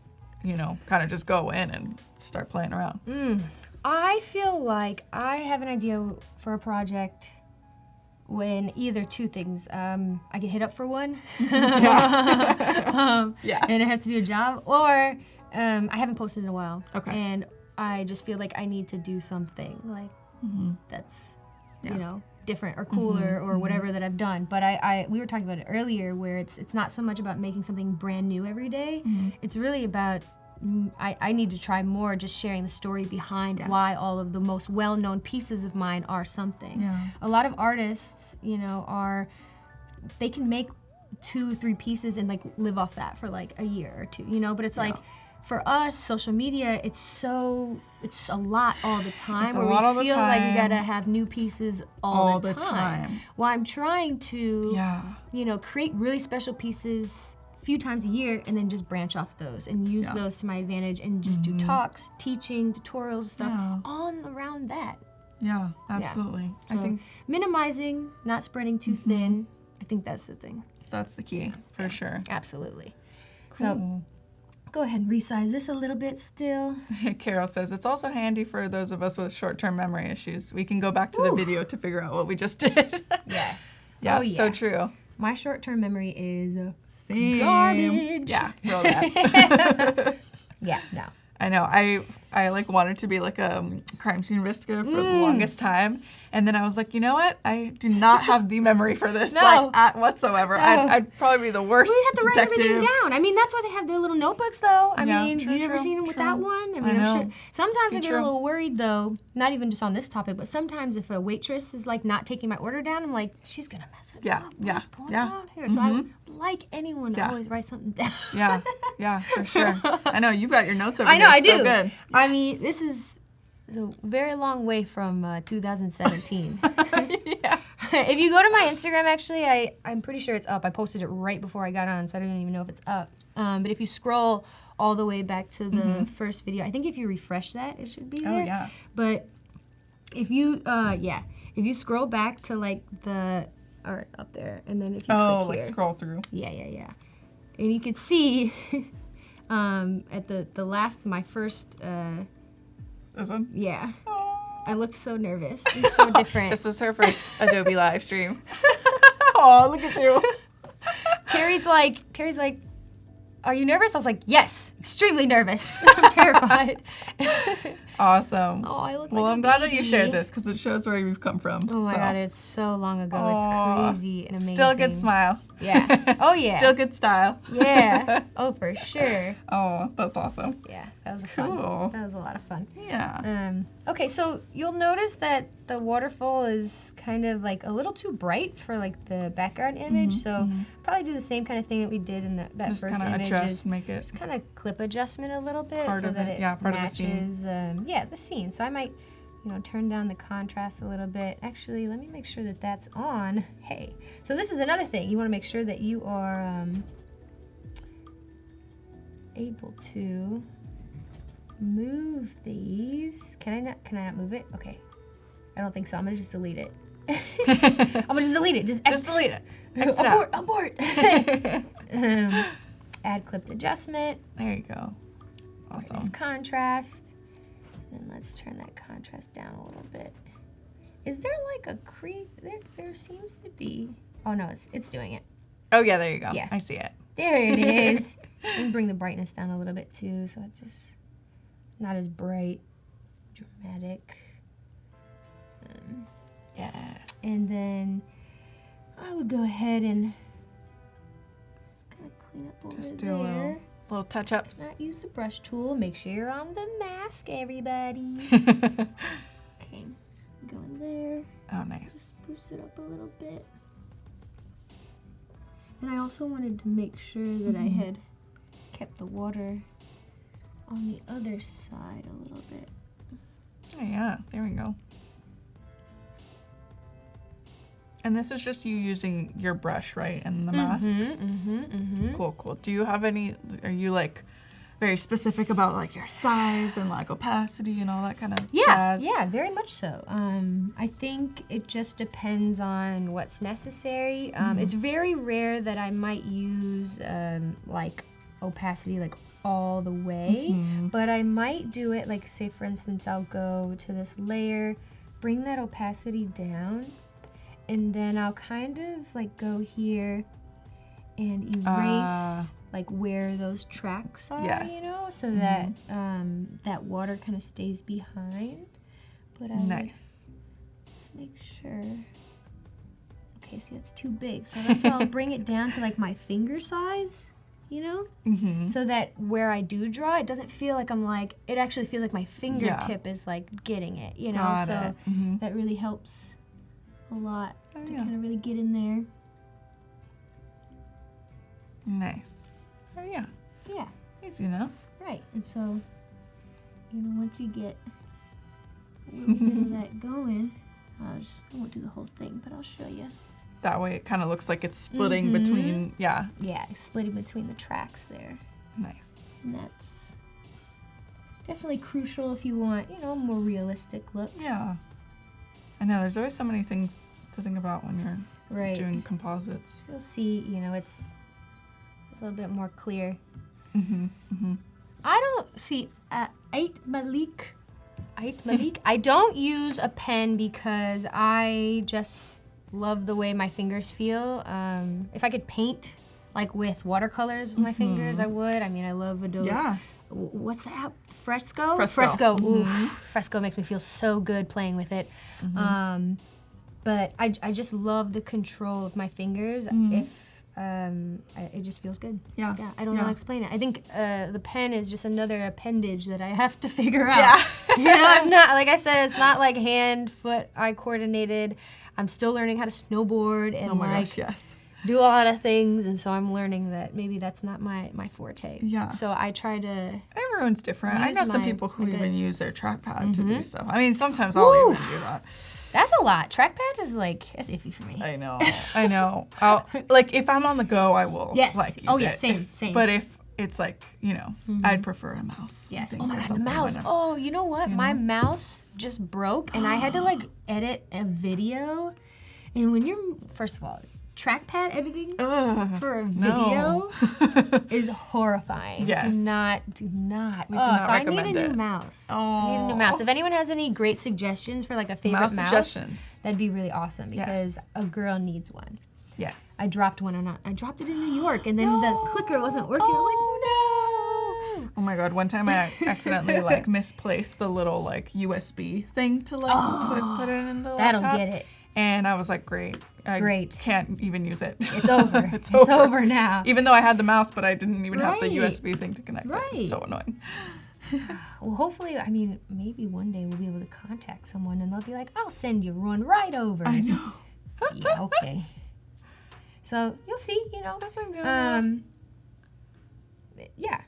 know, kind of just go in and start playing around? I feel like I have an idea for a project when either two things. I get hit up for one, and I have to do a job, or I haven't posted in a while, and I just feel like I need to do something like that's, you know, different or cooler or whatever that I've done. But we were talking about it earlier, where it's not so much about making something brand new every day. It's really about I need to try more just sharing the story behind why all of the most well-known pieces of mine are something. A lot of artists, you know, they can make 2-3 pieces and like live off that for like a year or two, you know, but it's like for us, social media, it's a lot all the time. It's a where lot we all the feel like we time. gotta have new pieces all the time. Well, I'm trying to, you know, create really special pieces a few times a year and then just branch off those and use those to my advantage and just do talks, teaching, tutorials, stuff, all around that. Yeah, absolutely. So I think minimizing, not spreading too thin, I think that's the thing. that's the key for sure. Absolutely. Cool. So go ahead and resize this a little bit still. Carol says it's also handy for those of us with short-term memory issues. We can go back to the video to figure out what we just did. Yes. Yeah, so true. My short-term memory is Same. garbage. Yeah, feel that. Yeah, no. I know. I like wanted to be like a crime scene risker for the longest time, and then I was like, you know what? I do not have the memory for this whatsoever. No. I'd probably be the worst We have to write detective. everything down. I mean, that's why they have their little notebooks, though. I mean, true, you never true, seen them without true. one? I mean, I I'm know. sure. Sometimes I get True. a little worried, though, not even just on this topic, but sometimes if a waitress is, like, not taking my order down, I'm like, she's going to mess it up. What's going on here? So I would like anyone to always write something down. Yeah, for sure. I know, you've got your notes over I know, here. I do. So good. I mean, this is a very long way from 2017. If you go to my Instagram, actually, I'm pretty sure it's up. I posted it right before I got on, so I don't even know if it's up. But if you scroll all the way back to the first video, I think if you refresh that, it should be there. Oh, yeah. But if you, if you scroll back to like up there, and then if you click like here. scroll through. Yeah. And you can see at the last, my first, This one? yeah. Oh. I looked so nervous. It's so different. This is her first Adobe live stream. Oh, look at you. Terry's like, are you nervous? I was like, yes, extremely nervous. I'm terrified. Awesome. Oh, I look Well, like I'm a glad that you baby. shared this because it shows where we've come from. Oh my so. God, it's so long ago. It's crazy and amazing. Still a good smile. Yeah. Oh yeah. Still good style. Yeah. Oh, for sure. Oh, that's awesome. Yeah, that was Cool. fun. That was a lot of fun. Yeah. Okay, so you'll notice that the waterfall is kind of like a little too bright for like the background image. So probably do the same kind of thing that we did in that Just first kind of image. adjust, make it. Just kind of clip adjustment a little bit Part so of that it, it yeah, part of the scene. matches. The scene. So I might, turn down the contrast a little bit. Actually, let me make sure that that's on. Hey, so this is another thing. You want to make sure that you are able to move these. Can I not move it? Okay. I don't think so. I'm gonna just delete it. I'm gonna just delete it. Just delete it. X it out. Abort. Add clipped adjustment. There you go. Awesome. Nice contrast. Then let's turn that contrast down a little bit. Is there like a creep? There seems to be. Oh no, it's doing it. Oh yeah, there you go. Yeah. I see it. There it is. And bring the brightness down a little bit too, so it's just not as bright, dramatic. Yes. And then I would go ahead and just kind of clean up over Just do there. a little touch-ups. Not use the brush tool. Make sure you're on the mask, everybody. Okay, go in there. Oh, nice. Spruce it up a little bit. And I also wanted to make sure that I had kept the water on the other side a little bit. Oh, yeah, there we go. And this is just you using your brush, right? And the mask? Cool, cool. Do you have any, are you like very specific about like your size and like opacity and all that kind of jazz? Yeah, very much so. I think it just depends on what's necessary. It's very rare that I might use like opacity like all the way, but I might do it like, say for instance, I'll go to this layer, bring that opacity down, and then I'll kind of like go here and erase like where those tracks are, you know, so that that water kind of stays behind. But I nice. Just make sure. Okay, see that's too big, so that's why I'll bring it down to like my finger size, you know, so that where I do draw, it doesn't feel like I'm like, it actually feels like my fingertip is like getting it, you know. Got so it. that really helps a lot to yeah. kind of really get in there. Nice. Oh, yeah. Yeah. Easy enough. Right, and so, you know, once you get a little bit of that going, I won't do the whole thing, but I'll show you. That way it kind of looks like it's splitting between, Yeah, splitting between the tracks there. Nice. And that's definitely crucial if you want, you know, a more realistic look. Yeah. I know, there's always so many things to think about when you're doing composites. You'll see, you know, it's a little bit more clear. I don't see Ait Malik. I don't use a pen because I just love the way my fingers feel. If I could paint like with watercolors with my fingers, I would. I mean, I love Adobe. Yeah. What's the app? Fresco. Mm-hmm. Oof, Fresco makes me feel so good playing with it. But I just love the control of my fingers. If it just feels good. Yeah. I don't know how to explain it. I think the pen is just another appendage that I have to figure out. You know, I'm not, like I said, it's not like hand, foot, eye coordinated. I'm still learning how to snowboard and do a lot of things, and so I'm learning that maybe that's not my forte. Yeah. So I try to. Everyone's different. I know some people who even use their trackpad to do stuff. I mean, sometimes I'll even do that. That's a lot. Trackpad is like, that's iffy for me. I know. Like if I'm on the go, I will like use it. Same. But if it's like, you know, I'd prefer a mouse. Yes. Oh my God, the mouse. Oh, you know what? My mouse just broke, and I had to like edit a video. And when you're, first of all, trackpad editing for a video is horrifying. Yes. Do not. We do not so recommend I need a new mouse. I need a new mouse. If anyone has any great suggestions for like a favorite mouse, that'd be really awesome because a girl needs one. Yes. I dropped one I dropped it in New York, and then the clicker wasn't working. I was like, oh no. Oh my God, one time I accidentally like misplaced the little like USB thing to like put it in the laptop. That'll get it. And I was like, great. I can't even use it. It's over. It's over now. Even though I had the mouse, but I didn't even have the USB thing to connect it. It was so annoying. Well, hopefully, I mean, maybe one day we'll be able to contact someone and they'll be like, I'll send you one right over. I know. Yeah, okay. So you'll see, you know. Yeah.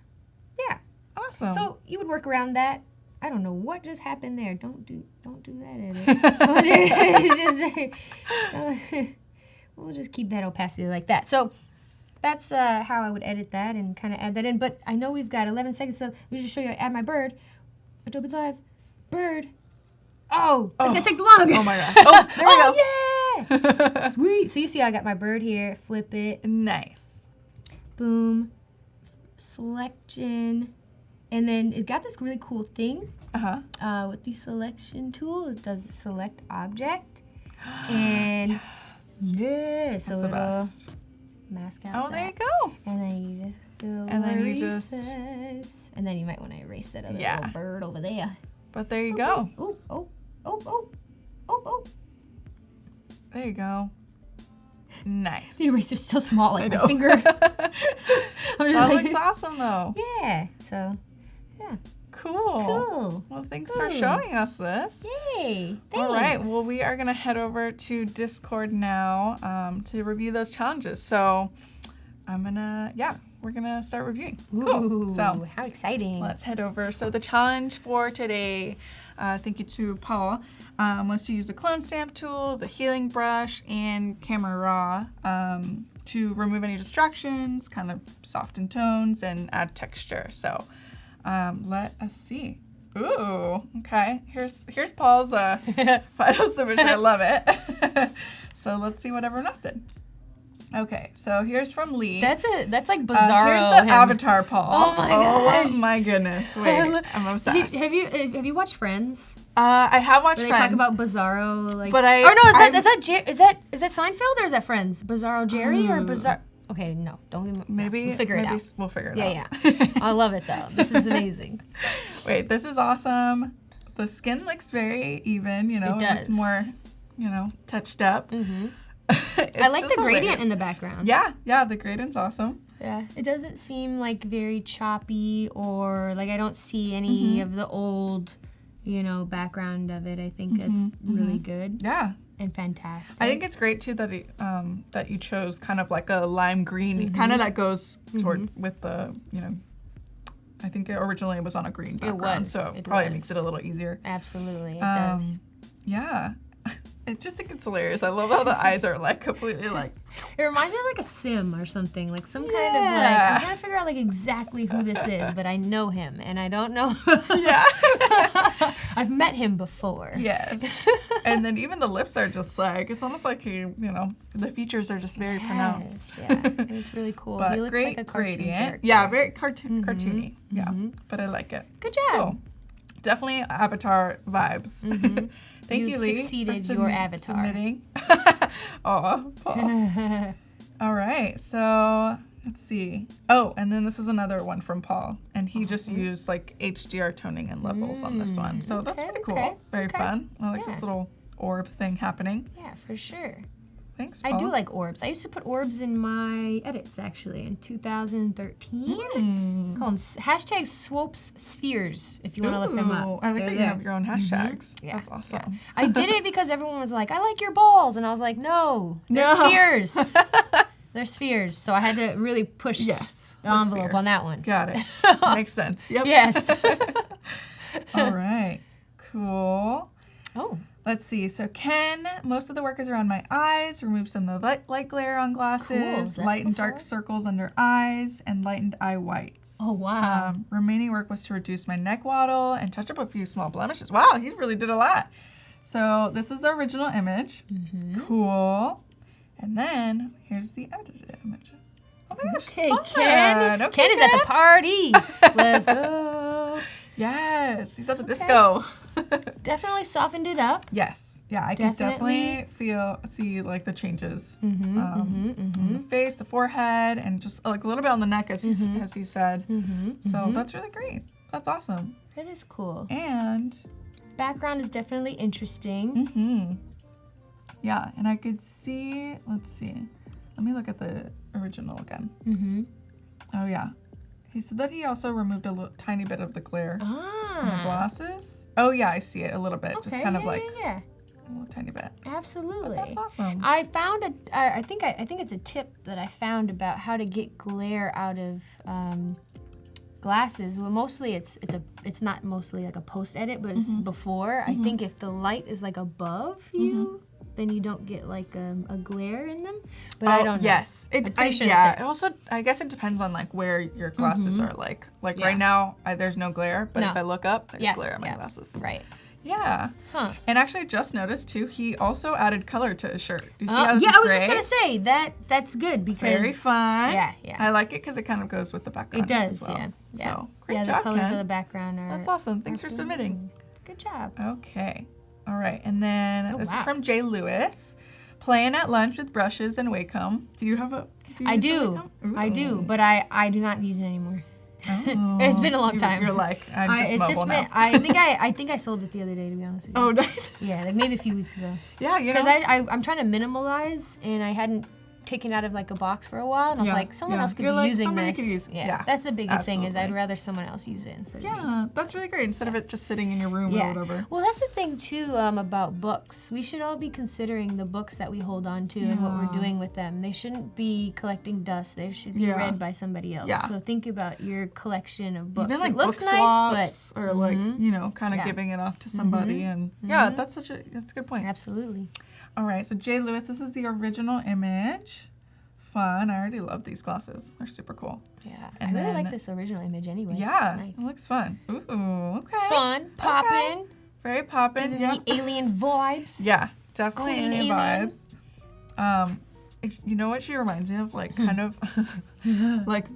Awesome. So you would work around that. I don't know what just happened there. Don't do that edit. We'll just keep that opacity like that. So that's how I would edit that and kind of add that in. But I know we've got 11 seconds, so let me just show you. Add my bird. Adobe Live. Bird. Oh, it's going to take long. Oh, my God. Oh, there we go. Yeah. Sweet. So you see I got my bird here. Flip it. Nice. Boom. Selection. And then it got this really cool thing with the selection tool. It does select object. And so the best. Mask out. Oh, there you go. And then you just do and then you might want to erase that other little bird over there. But there you go. Oh. There you go. Nice. The eraser's still small, like my finger. That looks awesome, though. Yeah. So, yeah. Cool. Well, thanks for showing us this. Yay. Thanks. All right. Well, we are going to head over to Discord now to review those challenges. So we're gonna start reviewing. Ooh, Cool. So how exciting. let's head over. So the challenge for today, thank you to Paul, was to use the clone stamp tool, the healing brush, and Camera Raw to remove any distractions, kind of soften tones, and add texture. So let us see. Ooh, okay. Here's Paul's final submission. I love it. So let's see what everyone else did. Okay, so here's from Lee. That's like Bizarro. Here's the avatar, Paul. Oh my gosh. Oh my goodness. Wait, I'm obsessed. Have you watched Friends? I have watched Where Friends. they talk about Bizarro, like. But Or no, is that Seinfeld or is that Friends? Bizarro Jerry or Bizarro? Okay, no, don't give me. Maybe we'll figure it out. We'll figure it out. Yeah. I love it though. This is amazing. Wait, this is awesome. The skin looks very even. It does. It's more, touched up. Mm-hmm. I like the gradient hilarious. in the background. Yeah, the gradient's awesome. Yeah, it doesn't seem like very choppy or like I don't see any of the old, background of it. I think it's really good. Yeah. And fantastic. I think it's great too that that you chose kind of like a lime green, kind of that goes towards with the, I think originally it was on a green background, so it probably makes it a little easier. Absolutely, it does. Yeah. I just think it's hilarious. I love how the eyes are like completely like. It reminds me of like a sim or something, like some kind of like. I'm trying to figure out like exactly who this is, but I know him, and I don't know. Yeah. I've met him before. Yes. And then even the lips are just like it's almost like the features are just very pronounced. Yeah, it's really cool. But he looks great like a cartoon gradient. character. Yeah, very cartoony. Yeah, but I like it. Good job. Cool. Definitely Avatar vibes. Thank you, Lee. Succeeded your avatar. Submitting. Oh, Paul. All right, so let's see. Oh, and then this is another one from Paul, and he just used like HDR toning and levels on this one. So that's pretty cool. Very fun. I like this little orb thing happening. Yeah, for sure. Thanks, Paul. I do like orbs. I used to put orbs in my edits, actually, in 2013. Call them #Swopes Spheres, if you want to look them up. I like that you have your own hashtags. Yeah, That's awesome. Yeah. I did it because everyone was like, I like your balls. And I was like, no, they're spheres. They're spheres. So I had to really push the envelope sphere. on that one. Got it. Makes sense. Yep. Yes. All right. Cool. Oh. Let's see. So Ken, most of the work is around my eyes. Remove some of the light glare on glasses. Cool. Light and dark circles under eyes. And lightened eye whites. Oh, wow. Remaining work was to reduce my neck waddle and touch up a few small blemishes. Wow, he really did a lot. So this is the original image. Cool. And then here's the edited image. Oh my gosh. Okay, fun. Ken. Okay, Ken is at the party. Let's go. Yes, he's at the disco. Definitely softened it up. Yes. Yeah, I can definitely see like the changes on the face, the forehead, and just like a little bit on the neck, as he said. So that's really great. That's awesome. That is cool. And background is definitely interesting. Yeah, and I could see. Let's see. Let me look at the original again. Oh yeah. He said that he also removed a tiny bit of the glare in the glasses. Oh yeah, I see it a little bit, just kind of like a little tiny bit. Absolutely. But that's awesome. I found I think it's a tip that I found about how to get glare out of glasses. Well, mostly it's not mostly like a post edit, but it's before. I think if the light is like above you, then you don't get like a glare in them. But I don't know. Yes. It also, I guess it depends on like where your glasses are like. Like right now, there's no glare, but if I look up, there's glare in my glasses. Right. Yeah. Huh. And actually, I just noticed too, he also added color to his shirt. Do you see how this is I was gray? just gonna say that's good because Very fun. Yeah. I like it because it kind of goes with the background. It does. as well. Yeah. So great the job, colors Ken. of the background are. That's awesome. Thanks for submitting. Good job. Okay. All right. And then this is from Jay Lewis. Playing at lunch with brushes and Wacom. Do you have a? I do. But I do not use it anymore. Oh. It's been a long time. You're like, I'm just mobile now. I think I sold it the other day, to be honest with you. Oh, nice. Yeah, like maybe a few weeks ago. Yeah, Because I'm trying to minimalize, and I hadn't taken out of like a box for a while, and I was Yeah, like, someone yeah. else could You're be like, using somebody this. could use- yeah, that's the biggest thing is I'd absolutely. rather someone else use it instead of me. Yeah, that's really great. Instead of it just sitting in your room or whatever. Well, that's the thing too about books. We should all be considering the books that we hold on to and what we're doing with them. They shouldn't be collecting dust. They should be read by somebody else. Yeah. So think about your collection of books. Even like it looks book nice, swaps or like, you know, kind of giving it off to somebody. And yeah, that's a good point. but absolutely. All right, so Jay Lewis, this is the original image. Fun. I already love these glasses. They're super cool. Yeah, And I really then- like this original image anyway. Yeah, It's nice. it looks fun. Ooh, okay. Fun, poppin', Very poppin'. Yeah. the alien vibes. Yeah, definitely Queen alien alien. vibes. You know what she reminds me of? Like kind of like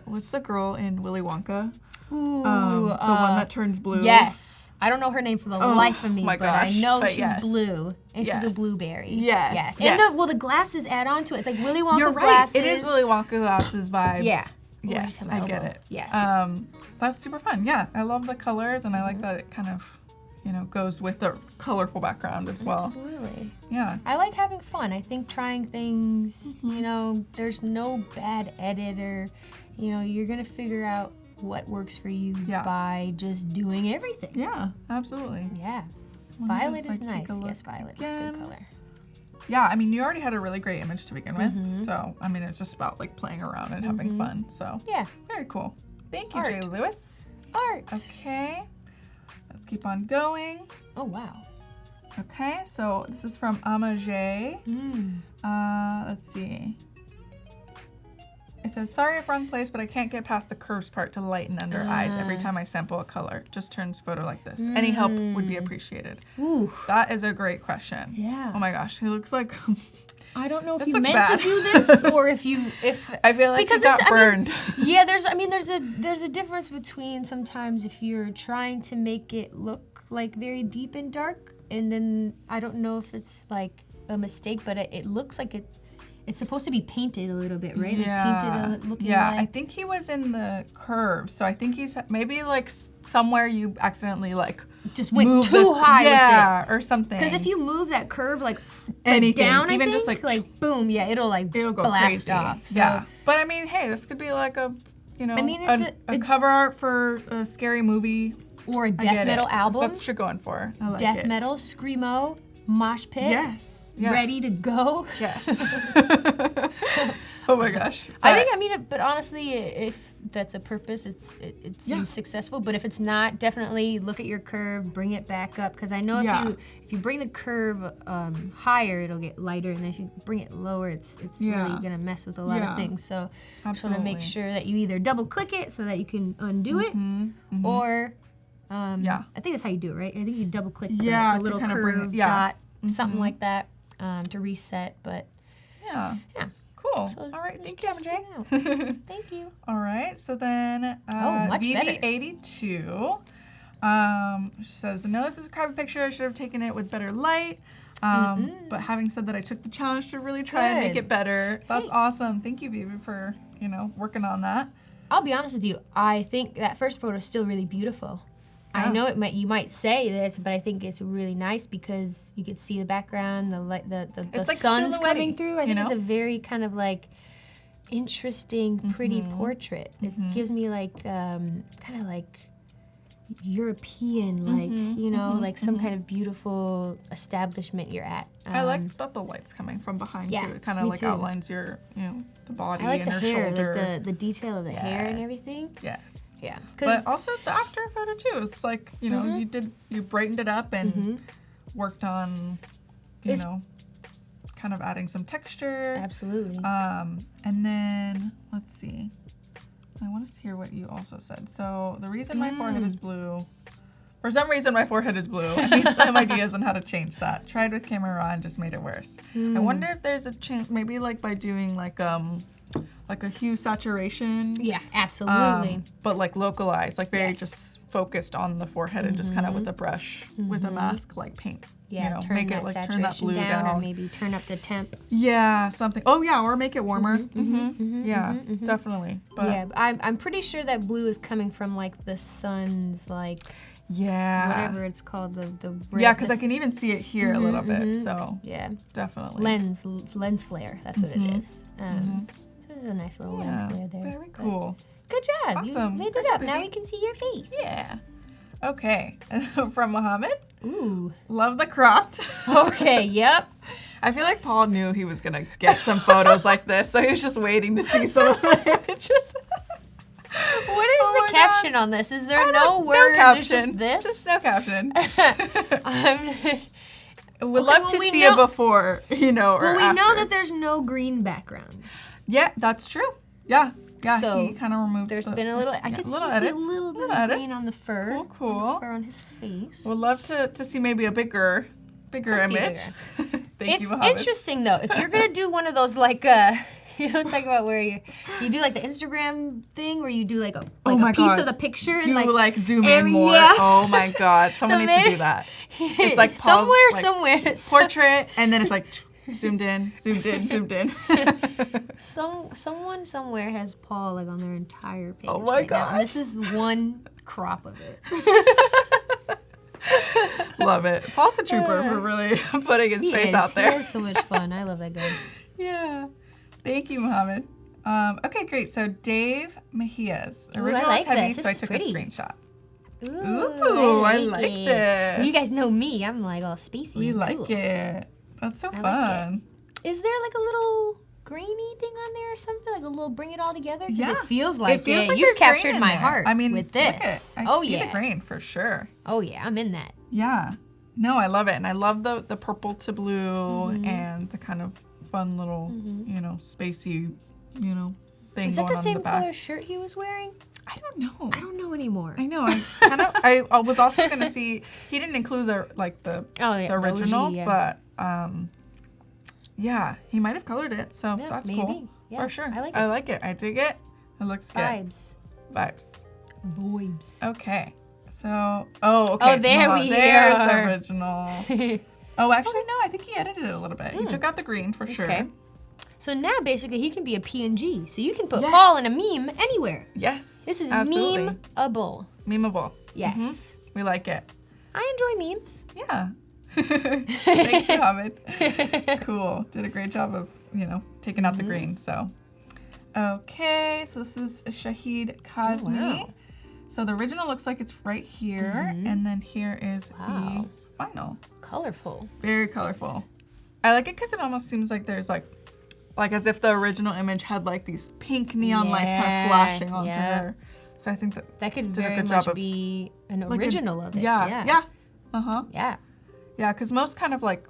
what's the girl in Willy Wonka? Ooh, The one that turns blue. Yes. I don't know her name for the Oh, life of me, my but I gosh, know but she's yes. blue and she's a Yes. blueberry. Yes, Yes. yes. And the glasses add on to it. It's like Willy Wonka You're right. glasses. It is Willy Wonka glasses vibes. Yeah. Ooh, I Yes, just hit my I get elbow. it. Yes. That's super fun. Yeah, I love the colors and I like that it kind of, you know, goes with the colorful background as well. Absolutely. Yeah. I like having fun. I think trying things, you know, there's no bad edit or, you know, you're going to figure out what works for you Yeah. by just doing everything. Yeah, absolutely. Yeah. Let me Violet just, is like, nice. take a look Yes, violet is a again. good color. Yeah, I mean, you already had a really great image to begin with. So, I mean, it's just about like playing around and having fun. So, Yeah. very cool. Thank you, Art. Jay Lewis. Art. Okay, let's keep on going. Oh, wow. Okay, so this is from Amage. Mm. Let's see. It says, sorry if wrong place, but I can't get past the curves part to lighten under eyes every time I sample a color. Just turns photo like this. Any help would be appreciated. Ooh. That is a great question. Yeah. Oh my gosh, he looks like... I don't know if This you looks meant bad. to do this or if I feel like he because got this- I mean, burned. yeah, there's a difference between sometimes if you're trying to make it look like very deep and dark, and then I don't know if it's like a mistake, but it looks like it's supposed to be painted a little bit, right? Yeah, Like painted looking yeah. I like. think he was in the curves, so I think he's maybe like somewhere you accidentally like Just went moved too high with it. yeah, or something. Because if you move that curve like Anything, down, even I think, just like boom, yeah, it'll it'll go blast crazy. off. So, Yeah, but I mean, hey, this could be like a I mean, it's a cover art for a scary movie. or a I death get metal it. album, That's what you're going for. I like death it. metal, screamo, mosh pit. Yes, yes. Ready to go. Yes. Oh my gosh. I mean, but honestly, if that's a purpose, it seems Yeah. successful. But if it's not, definitely look at your curve, bring it back up. Because I know Yeah. if you bring the curve higher, it'll get lighter, and then if you bring it lower, it's Yeah. really gonna mess with a lot Yeah. of things. So just want to Absolutely. make sure that you either double click it so that you can undo it, or Yeah. I think that's how you do it, right? I think you double click Yeah, the to little kinda curve bring it- yeah. dot, something like that, to reset. But Yeah. yeah. Cool. So All right. just Thank you, testing MJ. out. Thank you. All right. So then, much better. VV82 she says, no, this is a private picture. I should have taken it with better light. But having said that, I took the challenge to really try and make Good. it better. That's awesome. Thank you, Vivi, for, working on that. I'll be honest with you. I think that first photo is still really beautiful. Yeah. I know you might say this, but I think it's really nice because you can see the background, the light, the It's like sun's silhouette-y, coming through. I you think it's know? a very kind of like interesting, pretty portrait. It gives me like kind of like European, like like some kind of beautiful establishment you're at. I like that the light's coming from behind yeah, too. It kind of me like too. outlines your, the body I like and the your hair, shoulder. like the detail of the hair and Yes. everything. Yes. Yeah, But also the after photo too. It's like, you brightened it up and worked on, It's- kind of adding some texture. absolutely. And then let's see. I want to hear what you also said. So the reason my forehead is blue, for some reason my forehead is blue. I need some ideas on how to change that. Tried with camera raw and just made it worse. I wonder if there's a chance, maybe like by doing like a hue saturation. Yeah, absolutely. But like localized, like very Yes. just focused on the forehead and just kind of with a brush, with a mask, like paint. Yeah, turn make that it like saturation turn that blue down, down. or maybe turn up the temp. Yeah, something. Oh yeah, or make it warmer. Yeah, definitely. But Yeah, I'm pretty sure that blue is coming from like the sun's like Yeah. whatever it's called, the Yeah, because I can even see it here a little bit. So yeah, definitely. lens flare. That's what it is. This is a nice little lens flare there. Very But cool. Good job. Awesome. You laid Good it up. job, Now baby. we can see your face. Yeah. Okay. From Mohammed. Ooh. Love the cropped. Okay. Yep. I feel like Paul knew he was going to get some photos like this, so he was just waiting to see some of the images. What is Oh the my caption on this? Is there no word? No caption. It's just this? Just no caption. Would Would love to see a before, or Well, we after. know that there's no green background. Yeah, that's true. Yeah. Yeah, So, he kind of removed There's been a little, I can see a little bit of edits. green on the fur. Cool. On the fur on his face. Would love to see maybe a bigger Let's see image. Thank It's you, Mohammed. interesting though. If you're gonna do one of those like you don't talk about where you do like the Instagram thing where you do like a my piece God. of the picture and You like zoom in more. yeah. Oh my God. Someone needs to maybe- do that. It's like Paul's, somewhere portrait, and then it's like zoomed in, zoomed in, zoomed in. someone somewhere has Paul like on their entire page. Oh my right now, and gosh. this is one crop of it. Love it. Paul's a trooper for really putting his face out there. He is so much fun. I love that guy. Yeah. Thank you, Mohammed. Okay, great. So Dave Mejia's. I Original like is heavy, this. so I This is took pretty. a screenshot. Ooh, I like it. this. You guys know me. I'm like all spacey. We and like cool. it. That's so I like fun. Is there like a little grainy thing on there or something? Like a little bring it all together? 'Cause Yeah. it feels like It feels like you've there's grain captured in my there. heart I mean, with look at this. it. I Oh see yeah. the grain for sure. Oh yeah, I'm in that. Yeah. No, I love it. And I love the purple to blue Mm-hmm. and the kind of fun little, spacey, thing Is that going the on in same the back. color shirt he was wearing? I don't know. I don't know anymore. I know. I was also gonna see. He didn't include the the original, OG, yeah. but yeah, he might have colored it. So Yeah, that's maybe. cool Yeah, for sure. I like it. I like it. I dig it. It looks good. Vibes. Vibes. Okay. So okay. Oh, there we There's are. the original. Oh, actually no. I think he edited it a little bit. He took out the green for sure. Okay. So now basically he can be a PNG. So you can put Yes. Paul in a meme anywhere. Yes. This is absolutely memeable. memeable. Yes. We like it. I enjoy memes. Yeah. Thanks, Mohammed. Cool. Did a great job of, taking out the green. So, okay. So this is Shahid Kazmi. wow. So the original looks like it's right here. And then here is Wow. the final. Colorful. Very colorful. I like it because it almost seems like there's like as if the original image had like these pink neon lights kind Yeah, of flashing onto yeah. her. So I think That could did a very good much job of be an like original of it. Yeah. Yeah. Uh-huh. Yeah. Yeah, because most kind of like,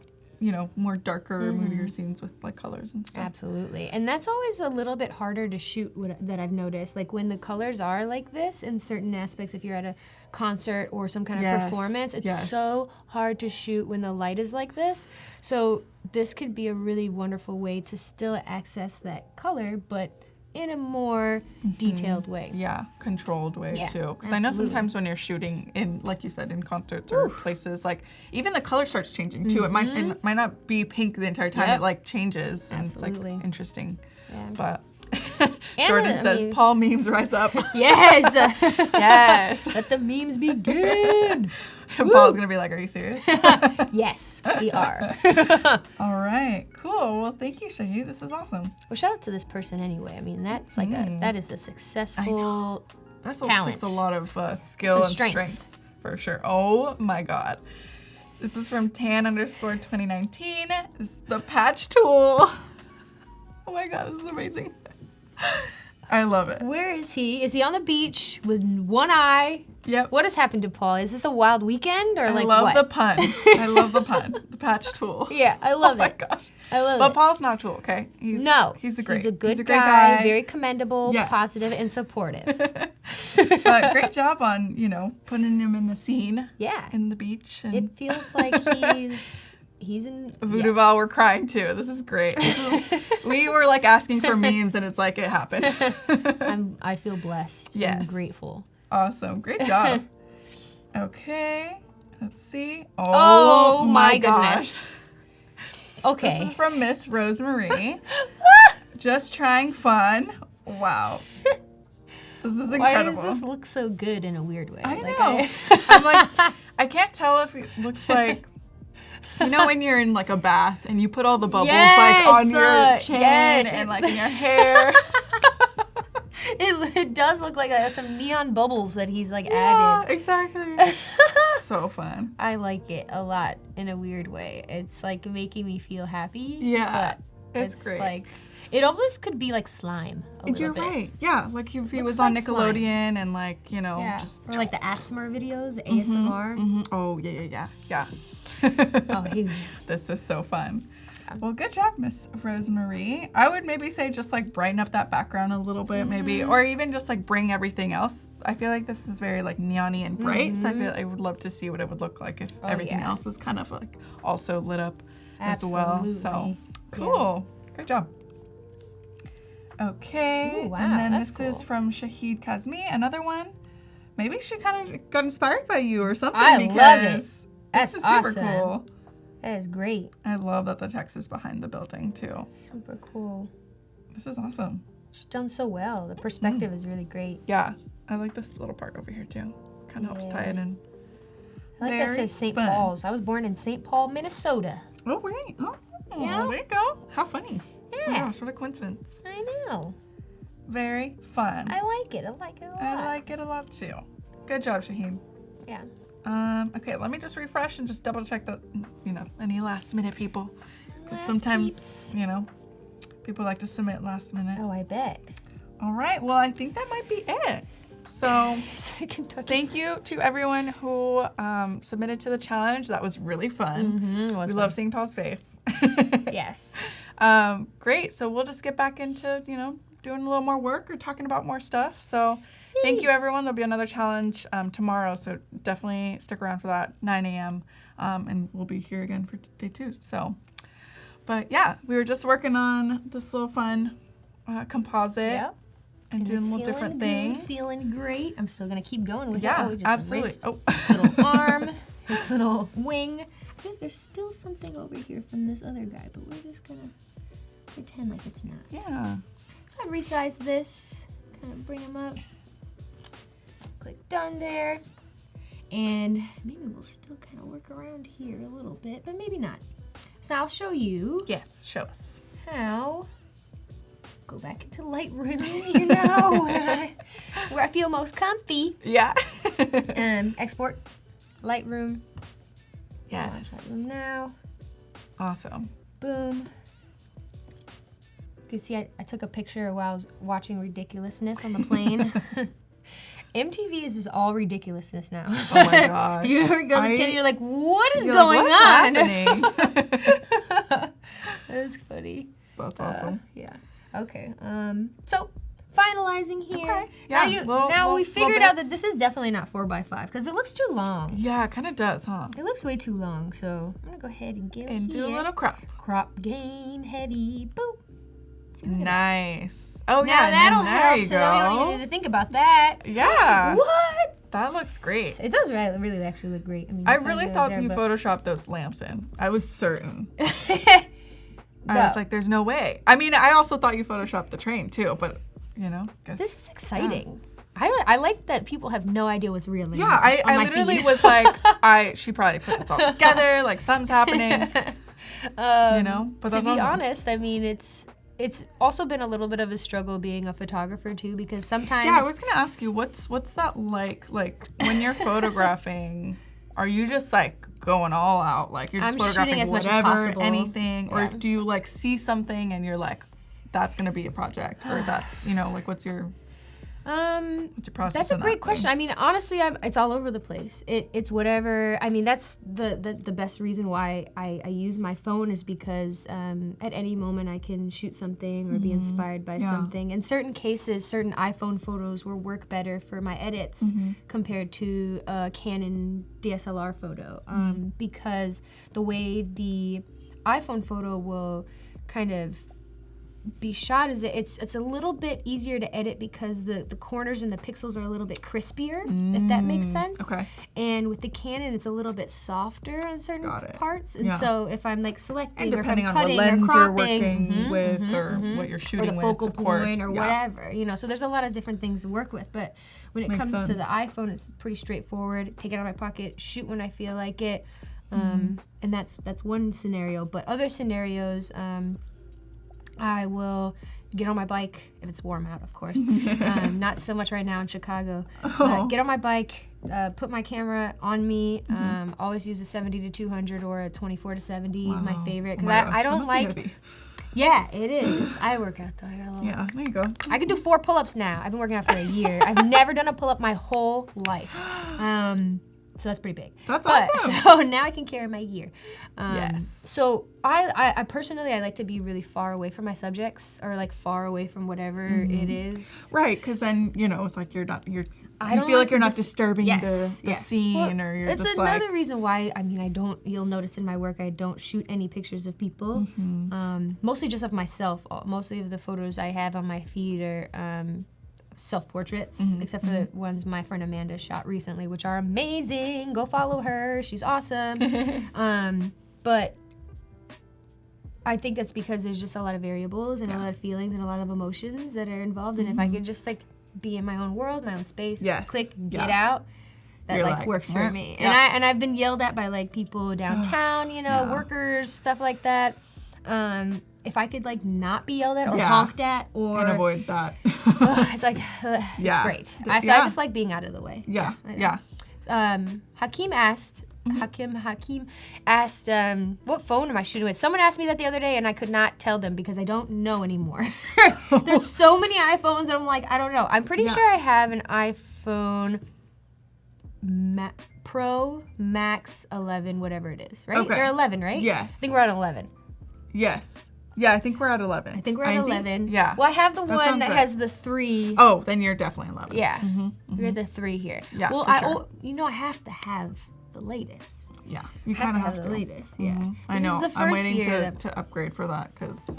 more darker, moodier scenes with like colors and stuff. Absolutely. And that's always a little bit harder to shoot that I've noticed. Like when the colors are like this in certain aspects, if you're at a concert or some kind of Yes, performance, it's yes. so hard to shoot when the light is like this. So this could be a really wonderful way to still access that color, but in a more detailed way. Yeah, controlled way Yeah, too. Because I know absolutely. sometimes when you're shooting in, like you said, in concerts or places, like even the color starts changing too. It might not be pink the entire time. Yep. It like changes, and it's Absolutely. like interesting. Yeah. But And, Jordan I says, mean- "Paul memes rise up." Yes. Yes. Let the memes begin. And Paul's gonna be like, "Are you serious?" Yes, we are. All right, cool. Well, thank you, Shahid. This is awesome. Well, shout out to this person anyway. I mean, that's like that is a successful That talent. takes a lot of skill Some and strength. strength for sure. Oh my God. This is from tan_2019. This is the patch tool. Oh my God, this is amazing. I love it. Where is he? Is he on the beach with one eye? Yep. What has happened to Paul? Is this a wild weekend or I like love what? the pun. I love the pun. The patch tool. Yeah, I love Oh my it. gosh. I love But it. Paul's not a tool, okay? He's No, He's a great good great guy, very commendable, Yes. positive, and supportive. But great job on, putting him in the scene Yeah, in the beach. And it feels like he's in. Voodoo Val, we're crying too. This is great. We were like asking for memes and it's like it happened. I feel blessed. Yes. I'm grateful. Awesome. Great job. Okay. Let's see. Oh my gosh. goodness. This Okay. is from Miss Rosemary. Just trying fun. Wow. This is Why incredible. does this look so good in a weird way? I Like, know. I'm like, I can't tell if it looks like, you know, when you're in like a bath and you put all the bubbles like on your chin and like in your hair. It does look like some neon bubbles that he's like Yeah, added. exactly. So fun. I like it a lot in a weird way. It's like making me feel happy. Yeah, But it's great. Like, it almost could be like slime a little You're bit. right. Yeah, like if he Looks was on like slime. Nickelodeon and like, you know, Yeah. just. Or like the ASMR videos, ASMR. Mhm. Oh, yeah. Oh, This is so fun. Well, good job, Miss Rosemarie. I would maybe say just like brighten up that background a little bit, maybe, or even just like bring everything else. I feel like this is very like neon-y and bright, so I feel I would love to see what it would look like if everything else was kind of like also lit up as well. So cool, great job. Okay, Ooh, wow, and then that's this is cool. from Shahid Kazmi, another one. Maybe she kind of got inspired by you or something. I because love it. This That's is super awesome. cool. That is great. I love that the text is behind the building too. Super cool. This is awesome. It's done so well. The perspective is really great. Yeah, I like this little part over here too. Kind of helps tie it in. I like that Very says St. fun. Paul's. I was born in St. Paul, Minnesota. Oh, great. Oh, Yeah. there you go. How funny. Oh my Yeah. gosh, what a coincidence. I know. Very fun. I like it. I like it a lot. I like it a lot too. Good job, Shaheen. Yeah. Okay, let me just refresh and just double check that, you know, any last minute people. Because Last sometimes, peeps. you know, people like to submit last minute. Oh, I bet. All right, well, I think that might be it. So Kentucky. thank you to everyone who submitted to the challenge. That was really fun. We love seeing Paul's face. Yes. Great. So we'll just get back into, you know, doing a little more work or talking about more stuff. So thank you, everyone. There'll be another challenge tomorrow. So definitely stick around for that, 9 a.m. And we'll be here again for day 2. So, but yeah, we were just working on this little fun composite. Yep. And doing it's little different feeling good, things. Feeling great. I'm still gonna keep going with Yeah, it. Oh, just absolutely. Wrist, Oh. little arm, his little wing. I think there's still something over here from this other guy, but we're just gonna pretend like it's not. Yeah. So I'd resize this, kind of bring him up. Click done there. And maybe we'll still kind of work around here a little bit, but maybe not. So I'll show you Yes, show us. how. Go back into Lightroom, you know, where I feel most comfy. Yeah. Export Lightroom. Yes. Lightroom now. Awesome. Boom. You can see I took a picture while I was watching Ridiculousness on the plane. MTV is just all ridiculousness now. Oh my gosh. You ever go to the channel, you're like, what is You're going like, on? What's happening? That's funny. That's awesome. Yeah. Okay. So finalizing here. Okay. Yeah, Now we little figured out bits. that this is definitely not 4x5 because it looks too long. Yeah, it kind of does, huh? It looks way too long. So I'm gonna go ahead and get And do a here. little crop. Crop game heady. Boop. See, look at that. Nice. Oh, Now yeah. and then that'll there help. you So then we don't go. even need to think about that. Yeah. What? That looks great. It does really actually look great. I mean, I the really sides are thought there, you but- photoshopped those lamps in. I was certain. No. I was like, there's no way. I mean, I also thought you photoshopped the train too, but, you know. Guess, This is exciting. I like that people have no idea what's real anymore. yeah, I on my literally feed. was like, she probably put this all together, like something's happening, you know? But To that's be awesome. honest, I mean, it's also been a little bit of a struggle being a photographer too, because sometimes Yeah, I was gonna ask you, what's that like? Like when you're photographing, are you just like going all out? Like you're just I'm photographing shooting as much as whatever, possible. anything, or Yeah. do you like see something and you're like, that's gonna be a project, or that's, you know, like what's your process? That's a in that great thing? question. I mean, honestly, it's all over the place. It's whatever. I mean, that's the best reason why I use my phone is because at any moment I can shoot something or be inspired by something. In certain cases, certain iPhone photos will work better for my edits compared to a Canon DSLR photo because the way the iPhone photo will kind of be shot is that it's a little bit easier to edit because the corners and the pixels are a little bit crispier, if that makes sense. Okay. And with the Canon, it's a little bit softer on certain parts. And Yeah. so if I'm like selecting, And or if I'm depending on what cutting lens or cropping, you're working with, or what you're shooting or the with, focal of course. point, or whatever, you know. So there's a lot of different things to work with. But when it Makes comes to the sense. iPhone, it's pretty straightforward. Take it out of my pocket, shoot when I feel like it, and that's one scenario. But other scenarios, I will get on my bike if it's warm out, of course. Not so much right now in Chicago. Get on my bike, put my camera on me. Always use a 70 to 200 or a 24 to 70 is my favorite, because I don't like. Yeah, it is. I work out though. I got a little. Yeah, there you go. I can do 4 pull-ups now. I've been working out for a year. I've never done a pull-up my whole life. So that's pretty big. That's awesome. So now I can carry my gear. Yes. So I personally, I like to be really far away from my subjects, or like far away from whatever it is. Right, because then, you know, it's like you I don't feel like like you're to not disturbing the scene, Well, or you're it's just another like. reason why, I mean, you'll notice in my work, I don't shoot any pictures of people. Mostly just of myself. Mostly of the photos I have on my feed are self-portraits, except for the ones my friend Amanda shot recently, which are amazing. Go follow her. She's awesome. But I think that's because there's just a lot of variables and a lot of feelings and a lot of emotions that are involved. And if I could just like be in my own world, my own space, click, get out, that You're like works for me. Yeah. And I've been yelled at by like people downtown, you know, workers, stuff like that. If I could like not be yelled at or honked at or And avoid that. it's like it's great. So I just like being out of the way. Yeah. Hakeem asked, what phone am I shooting with? Someone asked me that the other day, and I could not tell them because I don't know anymore. There's so many iPhones, and I'm like, I don't know. I'm pretty sure I have an iPhone Pro Max 11, whatever it is, right? Okay. They're 11, right? Yes. I think we're at 11. Yes. Yeah, I think we're at 11. I think we're at 11. Yeah. Well, I have the one sounds that right. has the 3. Oh, then you're definitely 11. Yeah. We're at the 3 here. Yeah, Well, for sure. you know, I have to have the latest. Yeah. You kind of have the to. latest. Yeah. I This know. is the I'm first waiting year to upgrade for that, because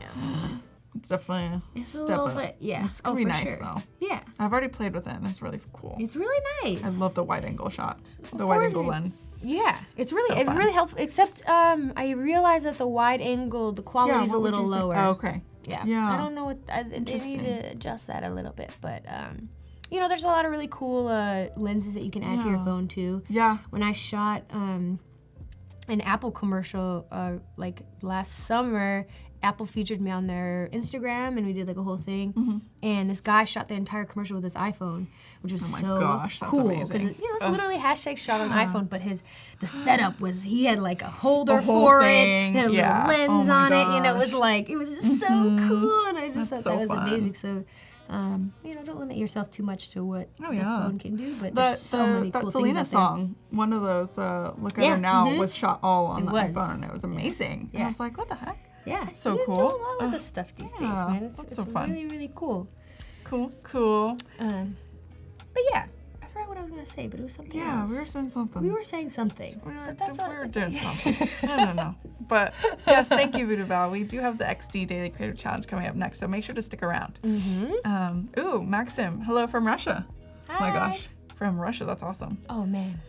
it's definitely It's a step little up. bit, yeah. It's gonna be for nice sure. though. Yeah. I've already played with it, and it's really cool. It's really nice. I love the wide angle shots, the wide angle lens. Yeah, it's really So fun. really helpful. Except I realize that the wide angle, the quality is a what would little you say? lower. Oh, okay. Yeah. Yeah. I don't know what they need to adjust that a little bit, but you know, there's a lot of really cool lenses that you can add to your phone too. Yeah. When I shot an Apple commercial like last summer, Apple featured me on their Instagram, and we did like a whole thing. And this guy shot the entire commercial with his iPhone, which was so gosh, that's cool. amazing. You know, it's literally hashtag shot on iPhone, but the setup was, he had like a holder whole for thing, it, had a yeah. little lens Oh my on it. You know, it was gosh. like, it was just so cool, and I just That's thought that was so fun. amazing. So. You know, don't limit yourself too much to what the phone can do, but there's so many cool that Selena things out song, one of those, Look at Her Now, was shot all on the was. iPhone. It was amazing. And I was like, what the heck? there. Yeah, That's so you cool. do a lot of the stuff these days, man. that's It's so fun. really, really cool. Cool. But yeah, I forgot what I was gonna say, but it was something Yeah, else. we were saying something. We were saying something, but that's we not. were doing something. I don't know. But yes, thank you, Voodoo Val. We do have the XD Daily Creative Challenge coming up next, so make sure to stick around. Ooh, Maxim, hello from Russia. Hi. Oh my gosh, from Russia, that's awesome. Oh man.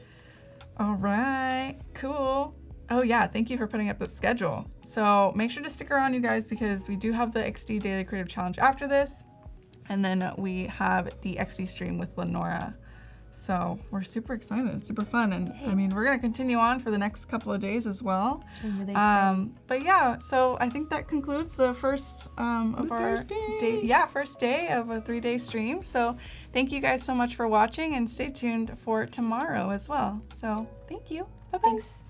All right, cool. Oh yeah, thank you for putting up the schedule. So make sure to stick around, you guys, because we do have the XD Daily Creative Challenge after this, and then we have the XD stream with Lenora. So we're super excited. It's super fun, and I mean, we're gonna continue on for the next couple of days as well. I'm really excited. But yeah, so I think that concludes the first of our day. Yeah, first day of a 3-day stream. So thank you guys so much for watching, and stay tuned for tomorrow as well. So thank you. Bye bye. Thanks.